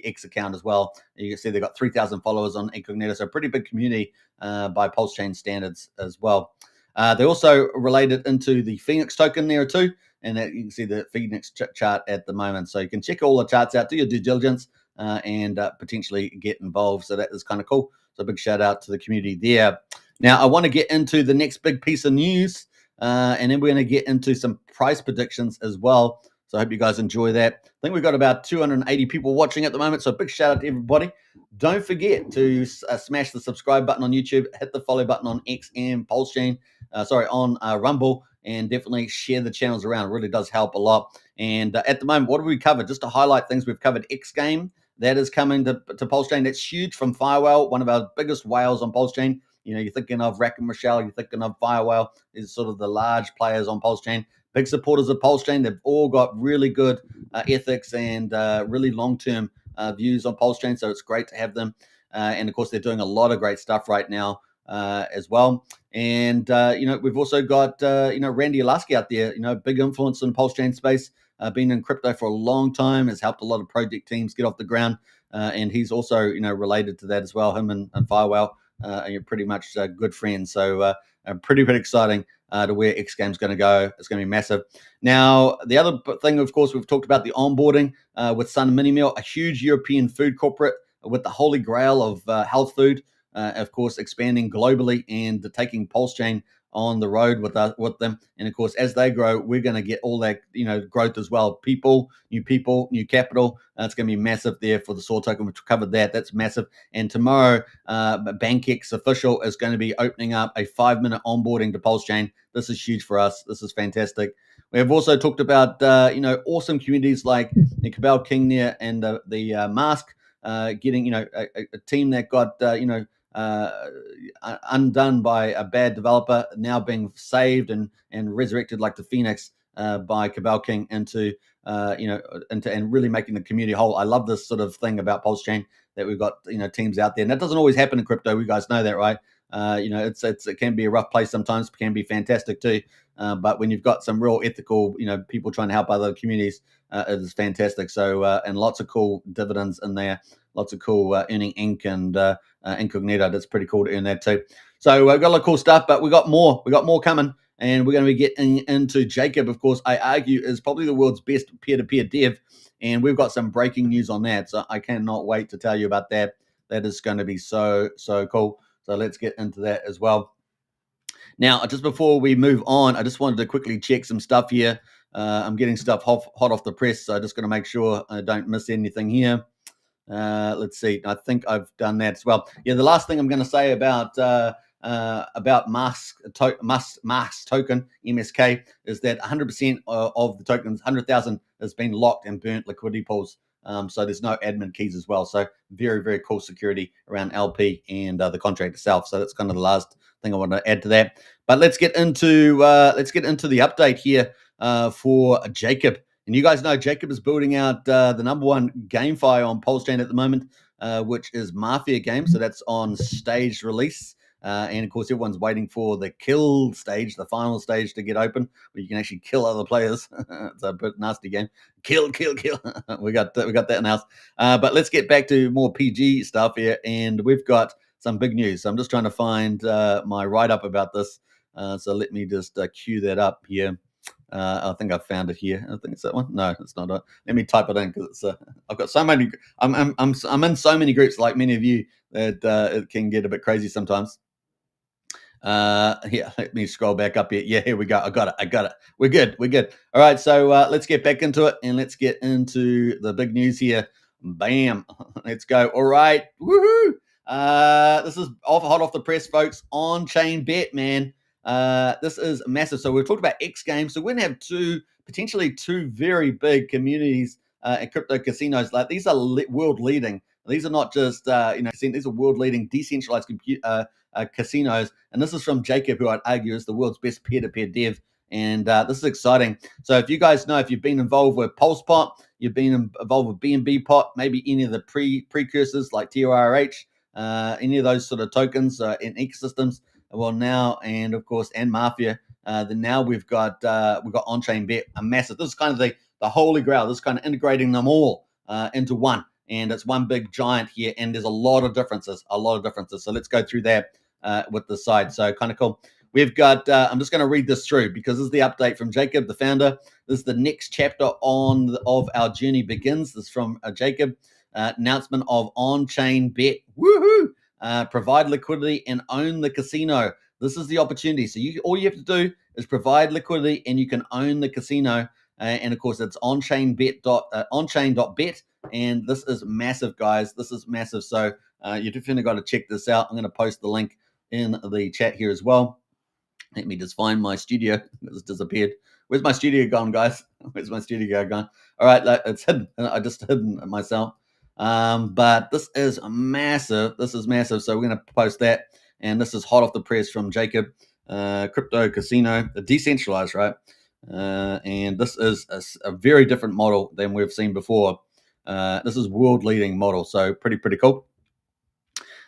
X account as well. You can see they've got 3,000 followers on Incognito, so a pretty big community by PulseChain standards as well. They also related into the Phoenix token there too, and that you can see the Phoenix chart at the moment. So you can check all the charts out, do your due diligence, and potentially get involved. So that is kind of cool. So a big shout out to the community there. Now I want to get into the next big piece of news, and then we're going to get into some price predictions as well. So I hope you guys enjoy that. I think we've got about 280 people watching at the moment. So a big shout out to everybody. Don't forget to smash the subscribe button on YouTube, hit the follow button on X and PulseChain, on Rumble, and definitely share the channels around. It really does help a lot. And at the moment, what have we covered? Just to highlight things, we've covered X Game. That is coming to PulseChain. That's huge from Firewhale, one of our biggest whales on PulseChain. You know, you're thinking of Rack and Rochelle, you're thinking of Firewhale. These are sort of the large players on PulseChain. Big supporters of PulseChain. They've all got really good ethics and really long-term views on PulseChain, so it's great to have them. And of course, they're doing a lot of great stuff right now as well. And we've also got Randy Olasky out there. Big influence in the PulseChain space. Been in crypto for a long time. Has helped a lot of project teams get off the ground. And he's also related to that as well. Him and Firewhale are pretty much good friends. So pretty exciting. To where X Game's going to go. It's going to be massive. Now, the other thing, of course, we've talked about the onboarding with Sun Mini Meal, a huge European food corporate with the holy grail of health food, of course, expanding globally and taking PulseChain on the road with them. And of course, as they grow, we're going to get all that growth as well. People, new capital. It's going to be massive there for the Soar token. We've covered that. That's massive. And tomorrow, BankX official is going to be opening up a 5-minute onboarding to PulseChain. This is huge for us. This is fantastic. We have also talked about awesome communities like the Cabal King there and the Mask getting a team that got undone by a bad developer, now being saved and resurrected like the Phoenix by Cabal King into and really making the community whole. I love this sort of thing about PulseChain that we've got teams out there, and that doesn't always happen in crypto. You guys know that, right? It can be a rough place sometimes, can be fantastic too. But when you've got some real ethical, people trying to help other communities, it is fantastic. So and lots of cool dividends in there, lots of cool earning ink and incognito. That's pretty cool to earn that too. So we've got a lot of cool stuff, but we got more. We got more coming, and we're going to be getting into Jacob. Of course, I argue is probably the world's best peer-to-peer dev, and we've got some breaking news on that. So I cannot wait to tell you about that. That is going to be so cool. So let's get into that as well. Now, just before we move on, I just wanted to quickly check some stuff here. I'm getting stuff hot off the press, so I'm just going to make sure I don't miss anything here. Let's see. I think I've done that as well. Yeah, the last thing I'm going to say about Mask token MSK is that 100% of the tokens, 100,000, has been locked and burnt liquidity pools. So there's no admin keys as well. So very cool security around LP and the contract itself. So that's kind of the last thing I want to add to that. But let's get into the update here for Jacob. And you guys know Jacob is building out the #1 GameFi on PulseChain at the moment, which is Mafia Game. So that's on staged release. And of course, everyone's waiting for the kill stage, the final stage to get open, where you can actually kill other players. It's a bit nasty game. Kill. we got that announced. But let's get back to more PG stuff here, and we've got some big news. So I'm just trying to find my write-up about this. So let me just cue that up here. I think I found it here. I think it's that one. No, it's not. Let me type it in because it's. I've got so many. I'm in so many groups, like many of you, that it can get a bit crazy sometimes. Here, let me scroll back up here. Yeah, here we go. I got it. We're good. All right, so let's get back into it and let's get into the big news here. Bam. Let's go. All right. Woohoo. This is hot off the press, folks. On-chain bet, man. This is massive. So we've talked about X Games. So we're going to have potentially two very big communities and crypto casinos. Like these are world leading. These are not just these are world leading decentralized casinos. And this is from Jacob, who I'd argue is the world's best peer-to-peer dev. And this is exciting. So if you guys know, if you've been involved with PulsePot, you've been involved with BNB Pot, maybe any of the precursors like TRH, any of those sort of tokens in ecosystems. Well, now, and of course, and Mafia, then now we've got on-chain bet, a massive. This is kind of the holy grail. This is kind of integrating them all into one, and it's one big giant here. And there's a lot of differences. So let's go through that with the side. So kind of cool. we've got, I'm just going to read this through because this is the update from Jacob, the founder. This is the next chapter of our journey begins. This is from Jacob. Announcement of on-chain bet. Woohoo! Provide liquidity and own the casino. This is the opportunity. So all you have to do is provide liquidity and you can own the casino. And of course, it's onchain.bet. And this is massive, guys. This is massive. So you definitely got to check this out. I'm going to post the link in the chat here as well. Let me just find my studio. It's disappeared. Where's my studio gone, guys? Where's my studio gone? All right, it's hidden. I just hidden it myself. But this is massive. This is massive. So we're going to post that. And this is hot off the press from Jacob. Crypto casino, decentralized, right? And this is a very different model than we've seen before. This is world-leading model. So pretty cool.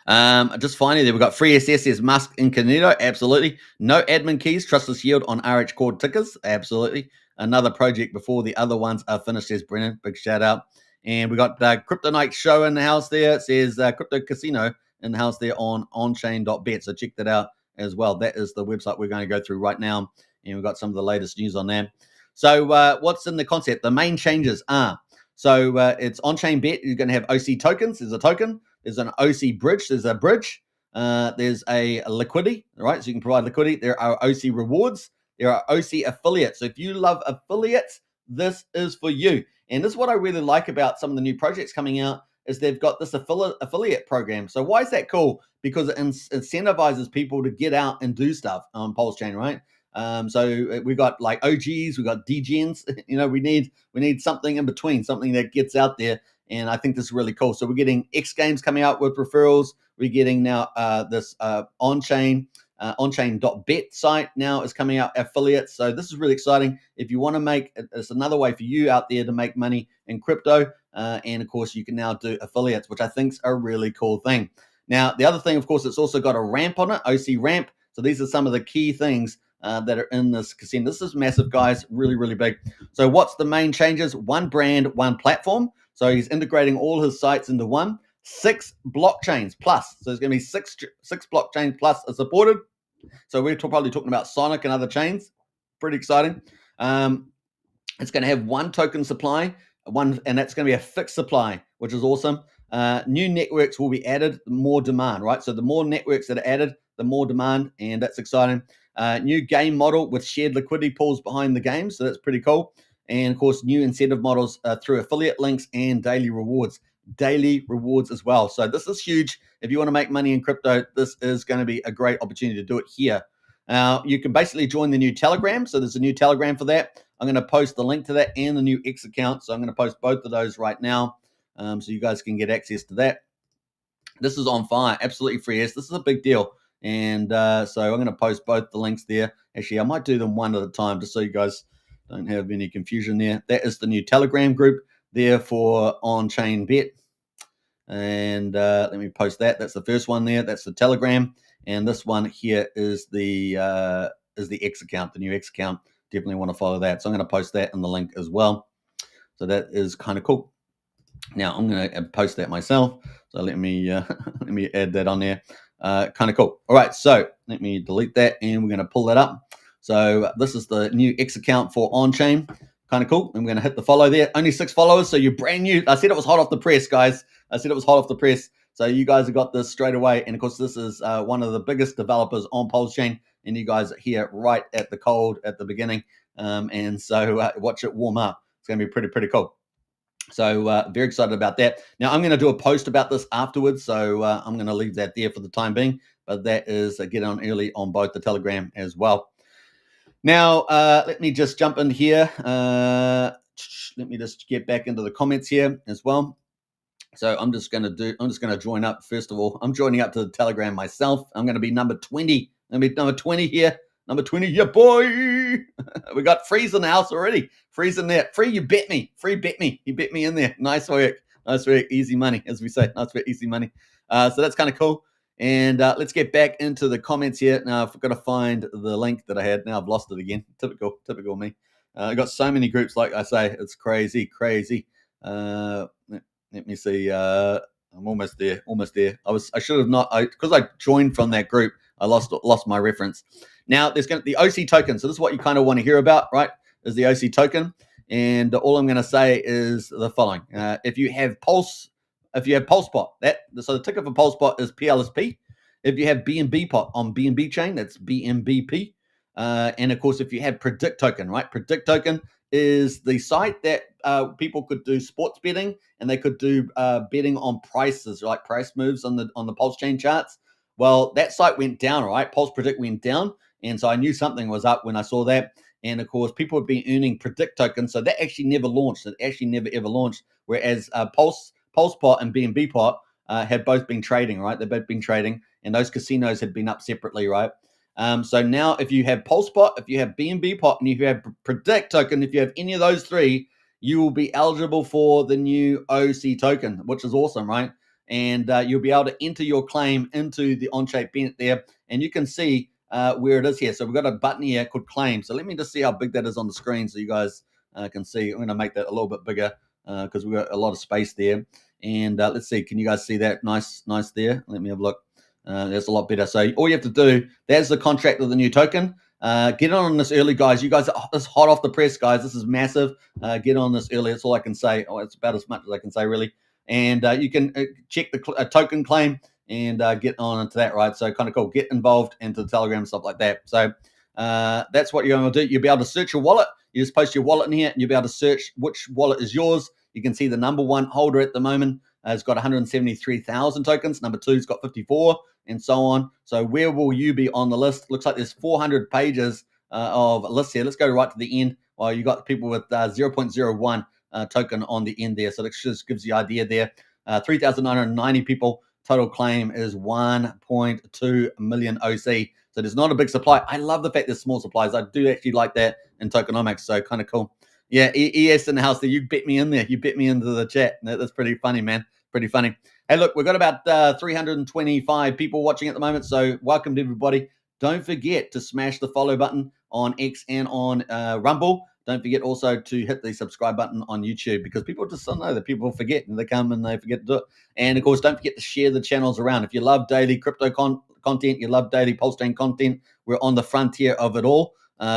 Just finally, there we've got free SS, says Musk Incognito. Absolutely. No admin keys, trustless yield on RH Cord tickers. Absolutely. Another project before the other ones are finished, says Brennan. Big shout out. And we got Crypto Night Show in the house there. It says Crypto Casino in the house there on onchain.bet. So check that out as well. That is the website we're going to go through right now. And we've got some of the latest news on that. So what's in the concept? The main changes are, so it's on-chain bet. You're going to have OC tokens. There's a token. There's an OC bridge. There's a bridge. There's a liquidity, right? So you can provide liquidity. There are OC rewards. There are OC affiliates. So if you love affiliates, this is for you. And this is what I really like about some of the new projects coming out is they've got this affiliate program. So why is that cool? Because it incentivizes people to get out and do stuff on PulseChain, right? So we got like OGs, we got degens. You know, we need something in between, something that gets out there. And I think this is really cool. So we're getting X Games coming out with referrals. We're getting now this on-chain, onchain.bet site now is coming out, affiliates. So this is really exciting. If you want to make, it's another way for you out there to make money in crypto. And of course, you can now do affiliates, which I think is a really cool thing. Now, the other thing, of course, it's also got a ramp on it, OC ramp. So these are some of the key things that are in this casino. This is massive, guys, really big. So what's the main changes? One brand, one platform. So he's integrating all his sites into one. 6 blockchains plus. So there's going to be six blockchains plus are supported. So we're probably talking about Sonic and other chains. Pretty exciting. It's going to have one token supply, and that's going to be a fixed supply, which is awesome. New networks will be added, more demand, right? So the more networks that are added, the more demand, and that's exciting. New game model with shared liquidity pools behind the game, so that's pretty cool. And of course, new incentive models through affiliate links and daily rewards as well. So this is huge. If you want to make money in crypto, this is going to be a great opportunity to do it here. You can basically join the new Telegram. So there's a new Telegram for that. I'm going to post the link to that and the new X account. So I'm going to post both of those right now so you guys can get access to that. This is on fire. Absolutely free. Yes, this is a big deal. And so I'm going to post both the links there. Actually, I might do them one at a time just so you guys don't have any confusion there. That is the new Telegram group there for on-chain bet. And let me post that. That's the first one there. That's the Telegram. And this one here is the X account, the new X account. Definitely want to follow that. So I'm going to post that in the link as well. So that is kind of cool. Now I'm going to post that myself. So let me add that on there. Kind of cool. All right. So let me delete that and we're going to pull that up. So this is the new X account for on-chain. Kind of cool. I'm going to hit the follow there. Only 6 followers. So you're brand new. I said it was hot off the press, guys. I said it was hot off the press. So you guys have got this straight away. And of course, this is one of the biggest developers on PulseChain. And you guys are here right at the cold at the beginning. And so watch it warm up. It's going to be pretty cool. So very excited about that. Now I'm going to do a post about this afterwards. So I'm going to leave that there for the time being. But that is get on early on both the Telegram as well. Now, let me just jump in here. Let me just get back into the comments here as well. So I'm just going to join up. First of all, I'm joining up to the Telegram myself. I'm going to be number 20. I'm going to be number 20 here. Number 20, yeah, boy. We got Freeze in the house already. Freeze in there. Free, you bet me. Free, bet me. You bet me in there. Nice work. Nice work. Easy money, as we say. Nice work, easy money. So that's kind of cool. And let's get back into the comments here. Now, I've got to find the link that I had. Now I've lost it again. Typical me. I got so many groups, like I say. It's crazy. Let me see. I'm almost there. I should have not, because I joined from that group. I lost my reference. Now there's the OC token. So this is what you kind of want to hear about, right? Is the OC token, and all I'm going to say is the following: if you have PulseBot, so the ticker for PulseBot is PLSP. If you have BNB pot on BNB chain, that's BNBP. And of course, if you have Predict token, right? Predict token is the site that people could do sports betting, and they could do betting on prices, like price moves on the PulseChain charts. Well, that site went down, right? Pulse Predict went down, and so I knew something was up when I saw that. And of course, people have been earning Predict tokens, so that actually never launched. It actually never ever launched. Whereas PulsePot and BNB pot have both been trading, right? They've both been trading, and those casinos had been up separately, right? So now if you have PulseBot, if you have BNB pot, and if you have Predict token, if you have any of those three, you will be eligible for the new OC token, which is awesome, right? And you'll be able to enter your claim into the on-chain Bennett there, and you can see where it is here. So we've got a button here called claim. So let me just see how big that is on the screen so you guys can see. I'm going to make that a little bit bigger because we've got a lot of space there. And let's see, can you guys see that? Nice there. Let me have a look. That's a lot better. So all you have to do, there's the contract of the new token. Get on this early, guys. You guys are this hot off the press, guys. This is massive. Get on this early. That's all I can say. Oh, it's about as much as I can say, really. And you can check the token claim and get on into that, right? So kind of cool. Get involved into the Telegram and stuff like that. So that's what you're going to do. You'll be able to search your wallet. You just post your wallet in here, and you'll be able to search which wallet is yours. You can see the number one holder at the moment has got 173,000 tokens. Number two's got 54, and so on. So where will you be on the list? Looks like there's 400 pages of lists here. Let's go right to the end. Well, you got people with 0.01 token on the end there. So that just gives you an idea there. 3,990 people. Total claim is 1.2 million OC. So there's not a big supply. I love the fact there's small supplies. I do actually like that in tokenomics. So kind of cool. Yeah, ES in the house there. You bet me in there. You bet me into the chat. That's pretty funny, man. Pretty funny. Hey, look, we've got about 325 people watching at the moment. So welcome to everybody. Don't forget to smash the follow button on X and on Rumble. Don't forget also to hit the subscribe button on YouTube, because people just don't know that people forget, and they come and they forget to do it. And of course, don't forget to share the channels around. If you love daily crypto content, you love daily PulseChain content, we're on the frontier of it all,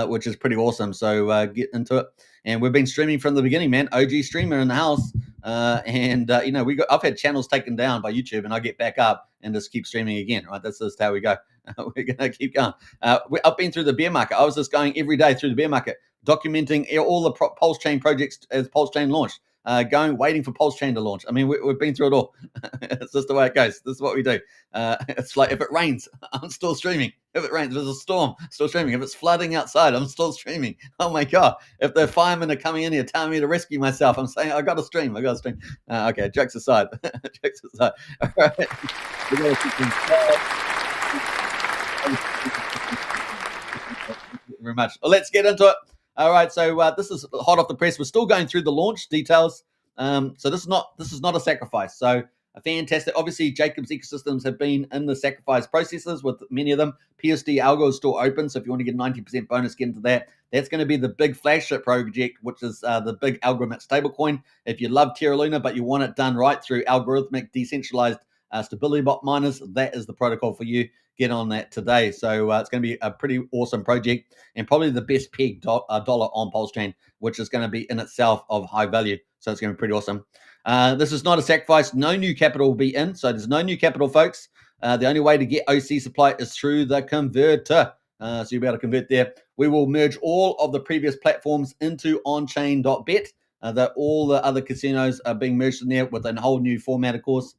which is pretty awesome. So get into it. And we've been streaming from the beginning, man. OG streamer in the house. You know, I've had channels taken down by YouTube, and I get back up and just keep streaming again, right? That's just how we go. We're going to keep going. I've been through the bear market. I was just going every day through the bear market, documenting all the PulseChain projects as PulseChain launched, waiting for PulseChain to launch. I mean, we've been through it all. It's just the way it goes. This is what we do. It's like if it rains, I'm still streaming. If it rains, there's a storm, still streaming. If it's flooding outside, I'm still streaming. Oh my God. If the firemen are coming in here telling me to rescue myself, I'm saying, I got to stream. Okay, jokes aside. Jokes aside. All right. Very much. Well, let's get into it. All right, so this is hot off the press. We're still going through the launch details. So this is not a sacrifice. So fantastic. Obviously, Jacob's ecosystems have been in the sacrifice processes with many of them. PUSD ALGO is still open, so if you want to get 90% bonus, get into that. That's going to be the big flagship project, which is the big algorithmic stablecoin. If you love Terra Luna, but you want it done right through algorithmic decentralized stability bot miners, that is the protocol for you. Get on that today. So it's going to be a pretty awesome project, and probably the best pegged dollar on PulseChain, which is going to be in itself of high value. So it's going to be pretty awesome. This is not a sacrifice. No new capital will be in. So there's no new capital, folks. The only way to get OC supply is through the converter. So you'll be able to convert there. We will merge all of the previous platforms into onchain.bet. That all the other casinos are being merged in there with a whole new format, of course.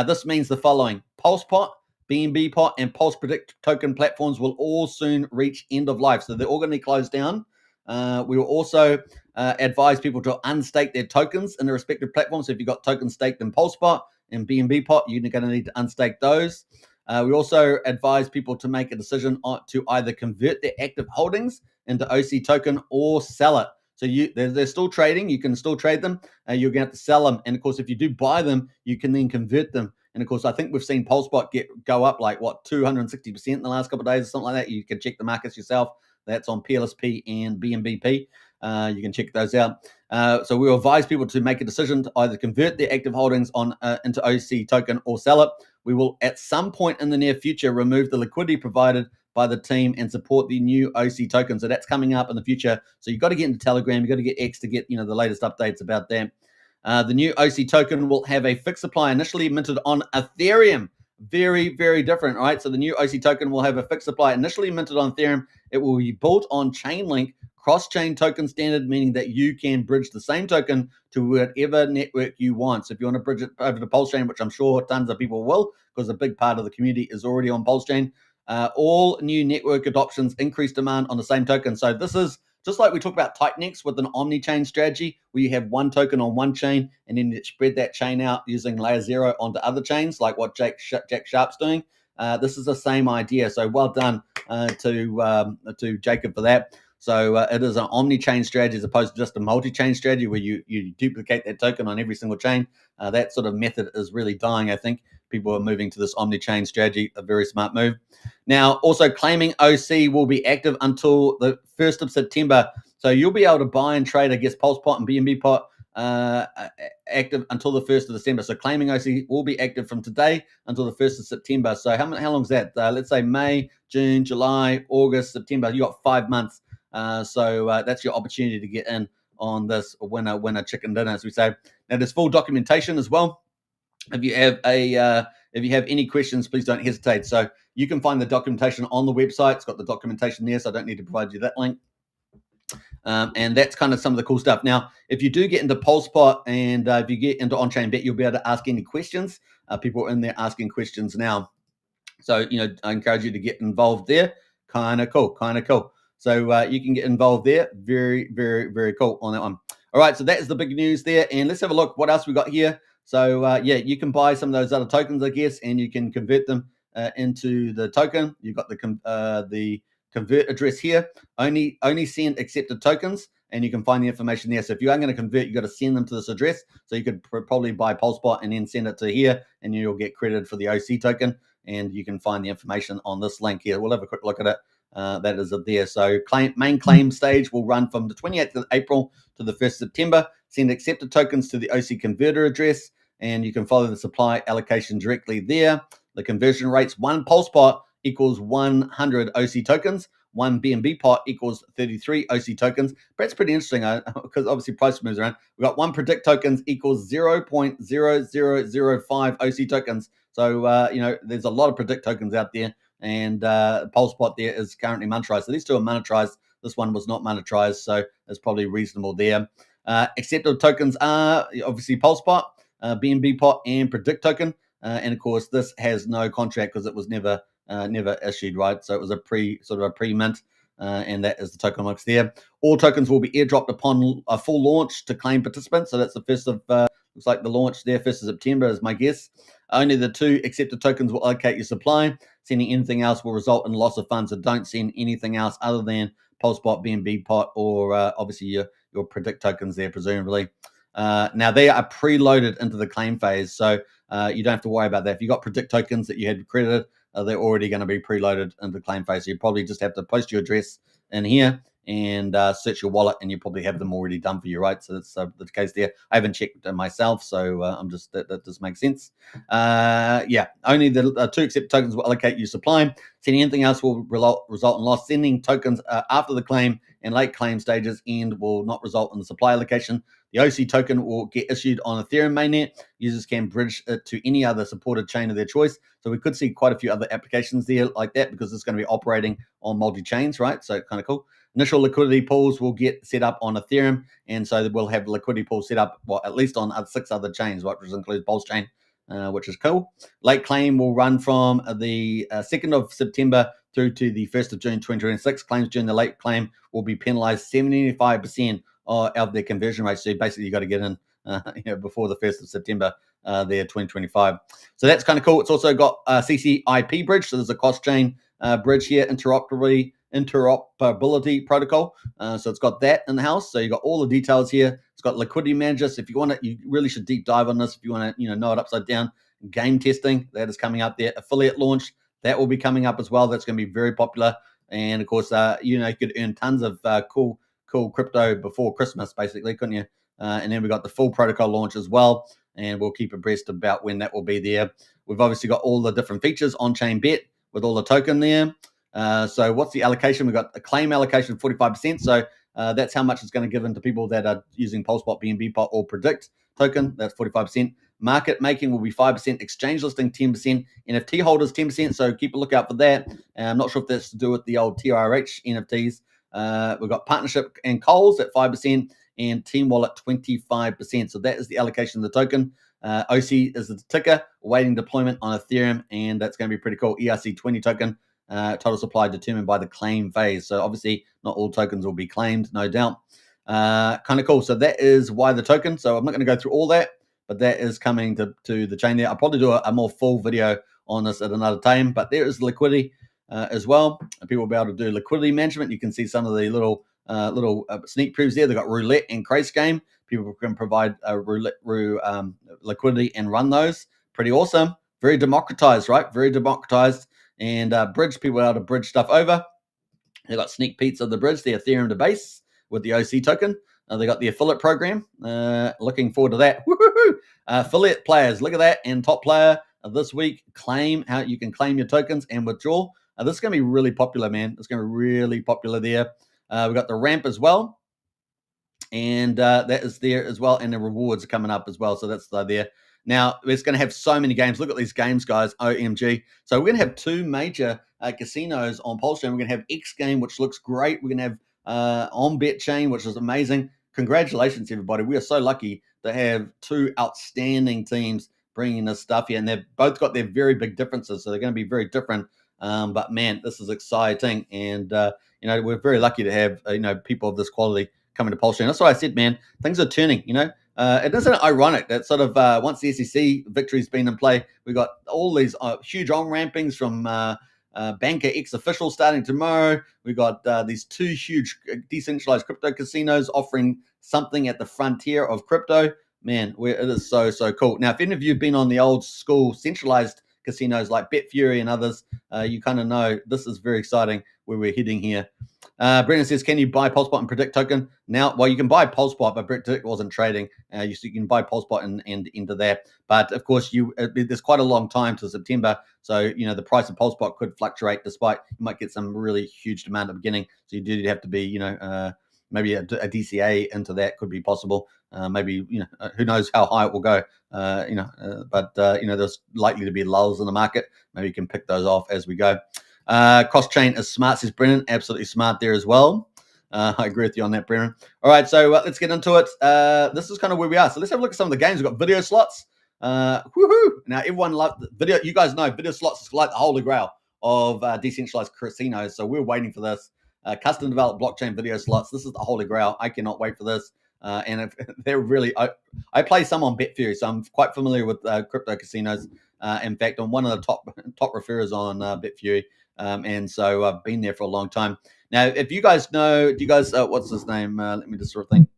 This means the following: PulsePot, BNB pot, and Pulse Predict token platforms will all soon reach end of life. So they're all going to be closed down. We will also advise people to unstake their tokens in their respective platforms. So if you've got tokens staked in PulsePot and BNB pot, you're going to need to unstake those. We also advise people to make a decision to either convert their active holdings into OC token or sell it. So they're still trading. You can still trade them. You're going to have to sell them. And of course, if you do buy them, you can then convert them. And of course, I think we've seen PulseBot go up like 260% in the last couple of days or something like that. You can check the markets yourself. That's on PLSP and BNBP. You can check those out. So we will advise people to make a decision to either convert their active holdings into OC token or sell it. We will, at some point in the near future, remove the liquidity provided by the team and support the new OC token. So that's coming up in the future. So you've got to get into Telegram. You've got to get X to get the latest updates about that. The new OC token will have a fixed supply initially minted on Ethereum. Very, very different, right? So the new OC token will have a fixed supply initially minted on Ethereum. It will be built on Chainlink cross-chain token standard, meaning that you can bridge the same token to whatever network you want. So if you want to bridge it over to PulseChain, which I'm sure tons of people will, because a big part of the community is already on PulseChain, all new network adoptions increase demand on the same token. So this is just like we talk about Titanix with an omni-chain strategy, where you have one token on one chain and then you spread that chain out using layer 0 onto other chains, like what Jack Sharp's doing. This is the same idea. So well done to Jacob for that. So it is an omni-chain strategy as opposed to just a multi-chain strategy where you duplicate that token on every single chain. That sort of method is really dying, I think. People are moving to this omni-chain strategy, a very smart move. Now, also claiming OC will be active until the 1st of September. So you'll be able to buy and trade, I guess, PulsePot and BNB Pot active until the 1st of December. So claiming OC will be active from today until the 1st of September. So how long is that? Let's say May, June, July, August, September. You got 5 months. So that's your opportunity to get in on this winner chicken dinner, as we say. Now, there's full documentation as well. If you have any questions, please don't hesitate. So you can find the documentation on the website. It's got the documentation there, so I don't need to provide you that link. And that's kind of some of the cool stuff. Now, if you do get into PulsePot and if you get into on-chain bet, you'll be able to ask any questions. People are in there asking questions now. So, I encourage you to get involved there. Kind of cool. So you can get involved there. Very, very, very cool on that one. All right, so that is the big news there. And let's have a look what else we got here. So, you can buy some of those other tokens, I guess, and you can convert them into the token. You've got the convert address here. Only send accepted tokens, and you can find the information there. So if you are going to convert, you've got to send them to this address. So you could probably buy PulsePot and then send it to here, and you'll get credited for the OC token. And you can find the information on this link here. We'll have a quick look at it. That is it there. So main claim stage will run from the 28th of April to the 1st of September. Send accepted tokens to the OC converter address, and you can follow the supply allocation directly there. The conversion rates: 1 PulsePot equals 100 OC tokens. 1 BNB pot equals 33 OC tokens. But it's pretty interesting because obviously price moves around. We've got 1 predict tokens equals 0.0005 OC tokens. So, there's a lot of predict tokens out there. And PulsePot there is currently monetized. So these two are monetized. This one was not monetized, so it's probably reasonable there. Accepted tokens are obviously PulsePot, BNB pot, and Predict token. And of course, this has no contract because it was never issued, right? So it was a pre-mint, and that is the tokenomics there. All tokens will be airdropped upon a full launch to claim participants. So that's the 1st of looks like the launch there, 1st of September is my guess. Only the 2 accepted tokens will allocate your supply. Sending anything else will result in loss of funds. So don't send anything else other than PulsePot, BNB pot, or obviously your Predict tokens there, presumably. Now, they are preloaded into the claim phase, so you don't have to worry about that. If you got Predict tokens that you had credited, they're already going to be preloaded into the claim phase. So you probably just have to post your address in here and search your wallet, and you probably have them already done for you, right? So that's the case there. I haven't checked myself, so I'm just that does make sense. Only the 2 accepted tokens will allocate you supply. Sending anything else will result in loss. Sending tokens after the claim and late claim stages end will not result in the supply allocation. The OC token will get issued on Ethereum mainnet. Users can bridge it to any other supported chain of their choice. So we could see quite a few other applications there like that because it's going to be operating on multi-chains, right? So kind of cool. Initial liquidity pools will get set up on Ethereum, and so we'll have liquidity pools set up, at least on 6 other chains, right, which includes PulseChain, which is cool. Late claim will run from the 2nd of September through to the 1st of June 2026. Claims during the late claim will be penalized 75% of their conversion rate. So basically, you got to get in before the 1st of September there, 2025. So that's kind of cool. It's also got CCIP bridge. So there's a cross-chain bridge here, interoperability protocol. So it's got that in the house. So you got all the details here. It's got liquidity manager. So if you want it, you really should deep dive on this. If you want to, know it upside down. Game testing, that is coming up there. Affiliate launch, that will be coming up as well. That's going to be very popular. And of course, you could earn tons of cool crypto before Christmas, basically, couldn't you? And then we got the full protocol launch as well. And we'll keep abreast about when that will be there. We've obviously got all the different features on chain bet with all the token there. So what's the allocation? We've got a claim allocation of 45%. So that's how much it's going to give into people that are using PulseBot, BNB Pot, or Predict token. That's 45%. Market making will be 5%. Exchange listing 10%. NFT holders 10%. So keep a lookout for that. I'm not sure if that's to do with the old TRH NFTs. We've got partnership and Coles at 5% and Team Wallet 25%. So that is the allocation of the token. OC is the ticker, awaiting deployment on Ethereum, and that's going to be pretty cool. ERC20 token, total supply determined by the claim phase. So obviously not all tokens will be claimed, no doubt. Kind of cool. So that is why the token. So I'm not going to go through all that, but that is coming to the chain there. I'll probably do a more full video on this at another time, but there is liquidity as well. People will be able to do liquidity management. You can see some of the little sneak previews there. They've got roulette and craze game. People can provide liquidity and run those. Pretty awesome. Very democratized, right? Very democratized. And bridge, people are able to bridge stuff over. They've got sneak peeks of the bridge, the Ethereum to base with the OC token. They got the affiliate program. Looking forward to that. Woo-hoo-hoo. Affiliate players, look at that. And top player this week, claim how you can claim your tokens and withdraw. This is going to be really popular, man. It's going to be really popular there. We've got the ramp as well. And that is there as well. And the rewards are coming up as well. So that's there. Now, it's going to have so many games. Look at these games, guys. OMG. So we're going to have two major casinos on PulseChain. We're going to have X Game, which looks great. We're going to have on BetChain, which is amazing. Congratulations, everybody. We are so lucky to have two outstanding teams bringing this stuff here. And they've both got their very big differences. So they're going to be very different. But, man, this is exciting. And, we're very lucky to have, people of this quality coming to PulseChain. That's why I said, man, things are turning, It isn't ironic that sort of once the SEC victory's been in play, we got all these huge on-rampings from Banker X official starting tomorrow. We got these two huge decentralized crypto casinos offering something at the frontier of crypto. Man, it is so, so cool. Now, if any of you have been on the old school centralized casinos like BetFury and others, you kind of know this is very exciting where we're heading here. Brendan says, can you buy PulseBot and Predict token? Now, well, you can buy PulseBot, but Predict wasn't trading. So you can buy PulseBot and into that. But, of course, there's quite a long time to September. So, the price of PulseBot could fluctuate despite you might get some really huge demand at the beginning. So you do have to be, maybe a DCA into that could be possible. Maybe, who knows how high it will go, but there's likely to be lulls in the market. Maybe you can pick those off as we go. Cross-chain is smart, says Brennan. Absolutely smart there as well. I agree with you on that, Brennan. All right, so let's get into it. This is kind of where we are. So let's have a look at some of the games. We've got video slots. Woohoo! Now, everyone loves video. You guys know video slots is like the holy grail of decentralized casinos. So we're waiting for this. Custom developed blockchain video slots. This is the holy grail. I cannot wait for this. And if they're really, I play some on BetFury, so I'm quite familiar with crypto casinos. In fact, I'm one of the top referrers on BetFury. And so I've been there for a long time. Now, if you guys know, do you guys, what's his name? Let me just sort of think.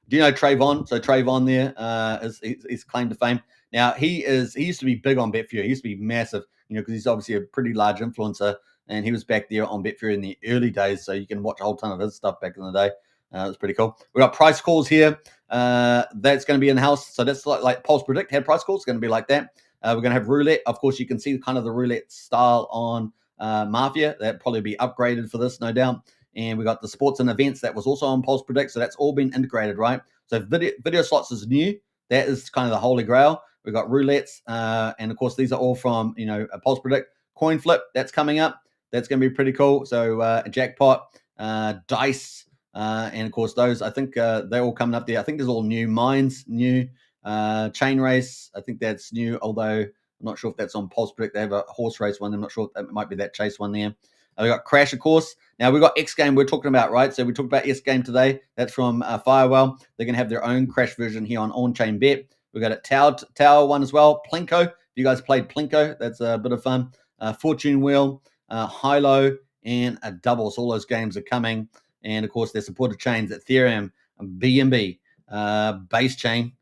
Do you know Trayvon? So Trayvon there is claim to fame. Now, he used to be big on BetFury. He used to be massive, because he's obviously a pretty large influencer. And he was back there on BetFury in the early days. So you can watch a whole ton of his stuff back in the day. It was pretty cool. We got price calls here. That's going to be in house. So that's like Pulse Predict had price calls. It's going to be like that. We're going to have roulette. Of course, you can see kind of the roulette style on Mafia. That'd probably be upgraded for this, no doubt. And we got the sports and events that was also on Pulse Predict. So that's all been integrated, right? So video slots is new. That is kind of the holy grail. We've got roulettes. And of course, these are all from, Pulse Predict. Coin flip, that's coming up. That's going to be pretty cool. So jackpot, dice, and of course those, I think they're all coming up there. I think there's all new. Mines, new. Chain race, I think that's new, although I'm not sure if that's on Pulse Predict. They have a horse race one. I'm not sure if that might be that chase one there. We got Crash, of course. Now we got X Game we're talking about, right? So we talked about X Game today. That's from Firewell. They're going to have their own Crash version here on On-Chain Bet. We got a Tower one as well. Plinko. If you guys played Plinko, that's a bit of fun. Fortune Wheel, High-Low, and a Double. So all those games are coming. And of course, their supported chains: Ethereum, BNB, Base Chain,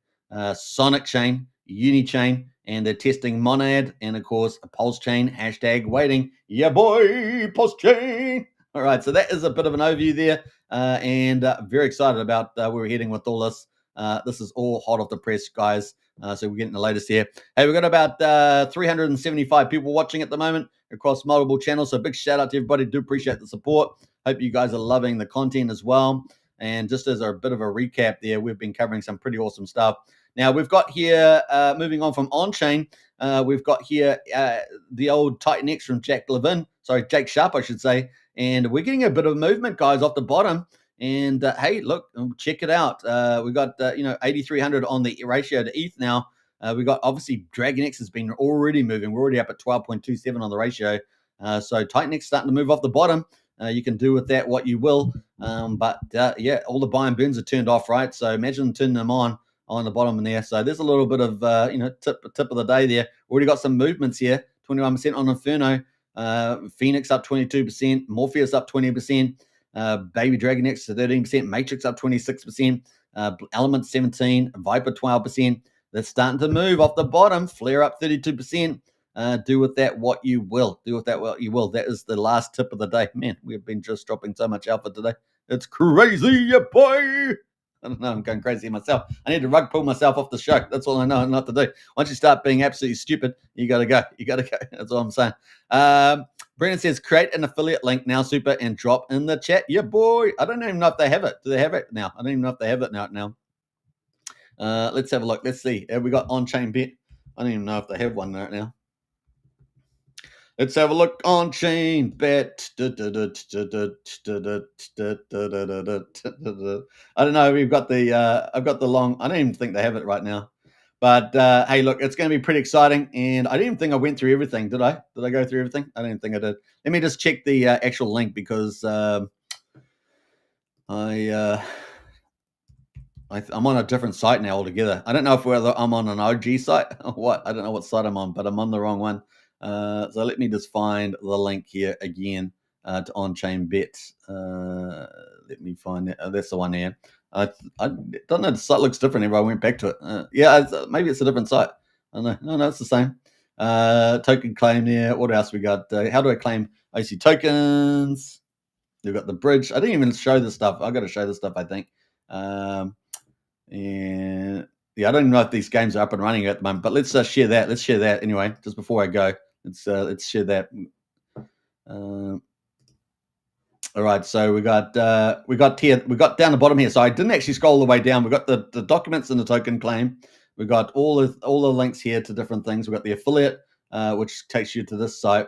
Sonic Chain, Unichain, and they're testing Monad, and of course, PulseChain, #waiting. Yeah, boy, PulseChain. All right, so that is a bit of an overview there, and very excited about where we're heading with all this. This is all hot off the press, guys. So we're getting the latest here. Hey, we've got about 375 people watching at the moment across multiple channels. So big shout out to everybody. Do appreciate the support. Hope you guys are loving the content as well. And just as a bit of a recap there, we've been covering some pretty awesome stuff. Now we've got here, moving on from on-chain, we've got here the old Titan X from Jake Sharp, I should say. And we're getting a bit of movement, guys, off the bottom. And hey, look, check it out. We got 8,300 on the ratio to ETH now. We got obviously Dragon X has been already moving. We're already up at 12.27 on the ratio. So Titan X starting to move off the bottom. You can do with that what you will. But yeah, all the buy and burns are turned off, right? So imagine turning them on the bottom in there. So there's a little bit of tip of the day there. Already got some movements here. 21% on Inferno. Phoenix up 22%. Morpheus up 20%. Baby Dragon X 13%. Matrix up 26%. Element 17%. Viper 12%. They're starting to move off the bottom. Flare up 32%. Do with that what you will. That is the last tip of the day. Man, we've been just dropping so much alpha today. It's crazy, boy. I don't know. I'm going crazy myself. I need to rug pull myself off the show. That's all I know not to do. Once you start being absolutely stupid, you got to go. That's all I'm saying. Brennan says, create an affiliate link now, super, and drop in the chat. Yeah, boy. I don't even know if they have it. Do they have it now? I don't even know if they have it now. Let's have a look. Let's see. Have we got on-chain bet? I don't even know if they have one right now. Let's have a look on chain bet. I don't know. We've got the I've got the long. I don't even think they have it right now. But hey, look, it's going to be pretty exciting. And I didn't even think I went through everything. Did I? Did I go through everything? I don't even think I did. Let me just check the actual link because I'm on a different site now altogether. I don't know whether I'm on an OG site or what. I don't know what site I'm on, but I'm on the wrong one. So let me just find the link here again to on-chain bets. Let me find it. That's the one here. I don't know. The site looks different if I went back to it. Maybe it's a different site. I don't know. No, it's the same. Token claim there. What else we got? How do I claim OC tokens? We've got the bridge. I didn't even show this stuff. I got to show this stuff, I think. And yeah, I don't even know if these games are up and running at the moment, but let's share that. Let's share that anyway. Just before I go, let's share that. All right, so we got down the bottom here. So I didn't actually scroll all the way down. We got the documents and the token claim. We got all the links here to different things. We got the affiliate, which takes you to this site.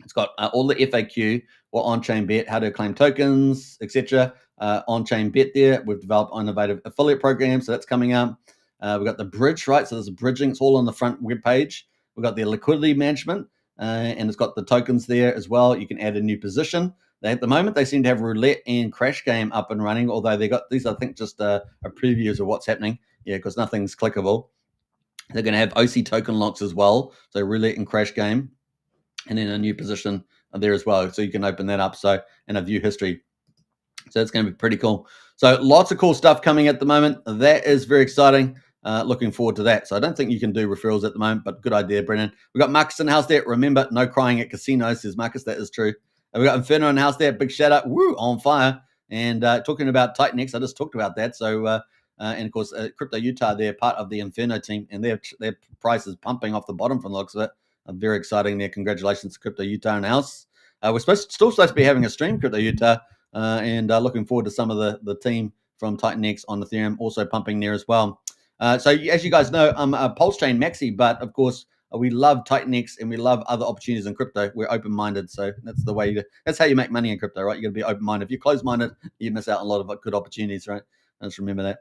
It's got all the FAQ, what on-chain bet, how to claim tokens, etc. On-chain bet there. We've developed innovative affiliate programs, so that's coming up. We've got the bridge, right? So there's a bridging. It's all on the front web page. We've got the liquidity management, and it's got the tokens there as well. You can add a new position. At the moment, they seem to have roulette and crash game up and running, although they got these, I think, just a previews of what's happening. Yeah, because nothing's clickable. They're going to have OC token locks as well, so roulette and crash game, and then a new position there as well, so you can open that up. So, and a view history. So it's going to be pretty cool. So lots of cool stuff coming at the moment. That is very exciting. Looking forward to that. So I don't think you can do referrals at the moment, but good idea, Brennan. We've got Marcus in the house there. Remember, no crying at casinos, says Marcus. That is true. We've got Inferno in the house there. Big shout out. Woo, on fire. And talking about Titan X, I just talked about that. So, and of course, Crypto Utah, they're part of the Inferno team, and their price is pumping off the bottom from the looks of it. Very exciting there. Congratulations to Crypto Utah in the house. We're still supposed to be having a stream, Crypto Utah, and looking forward to some of the team from Titan X on Ethereum also pumping there as well. So as you guys know, I'm a PulseChain maxi, but of course we love Titan X and we love other opportunities in crypto. We're open-minded, so that's the way. That's how you make money in crypto, right? You got to be open-minded. If you're closed-minded, you miss out on a lot of good opportunities, right? Just remember that.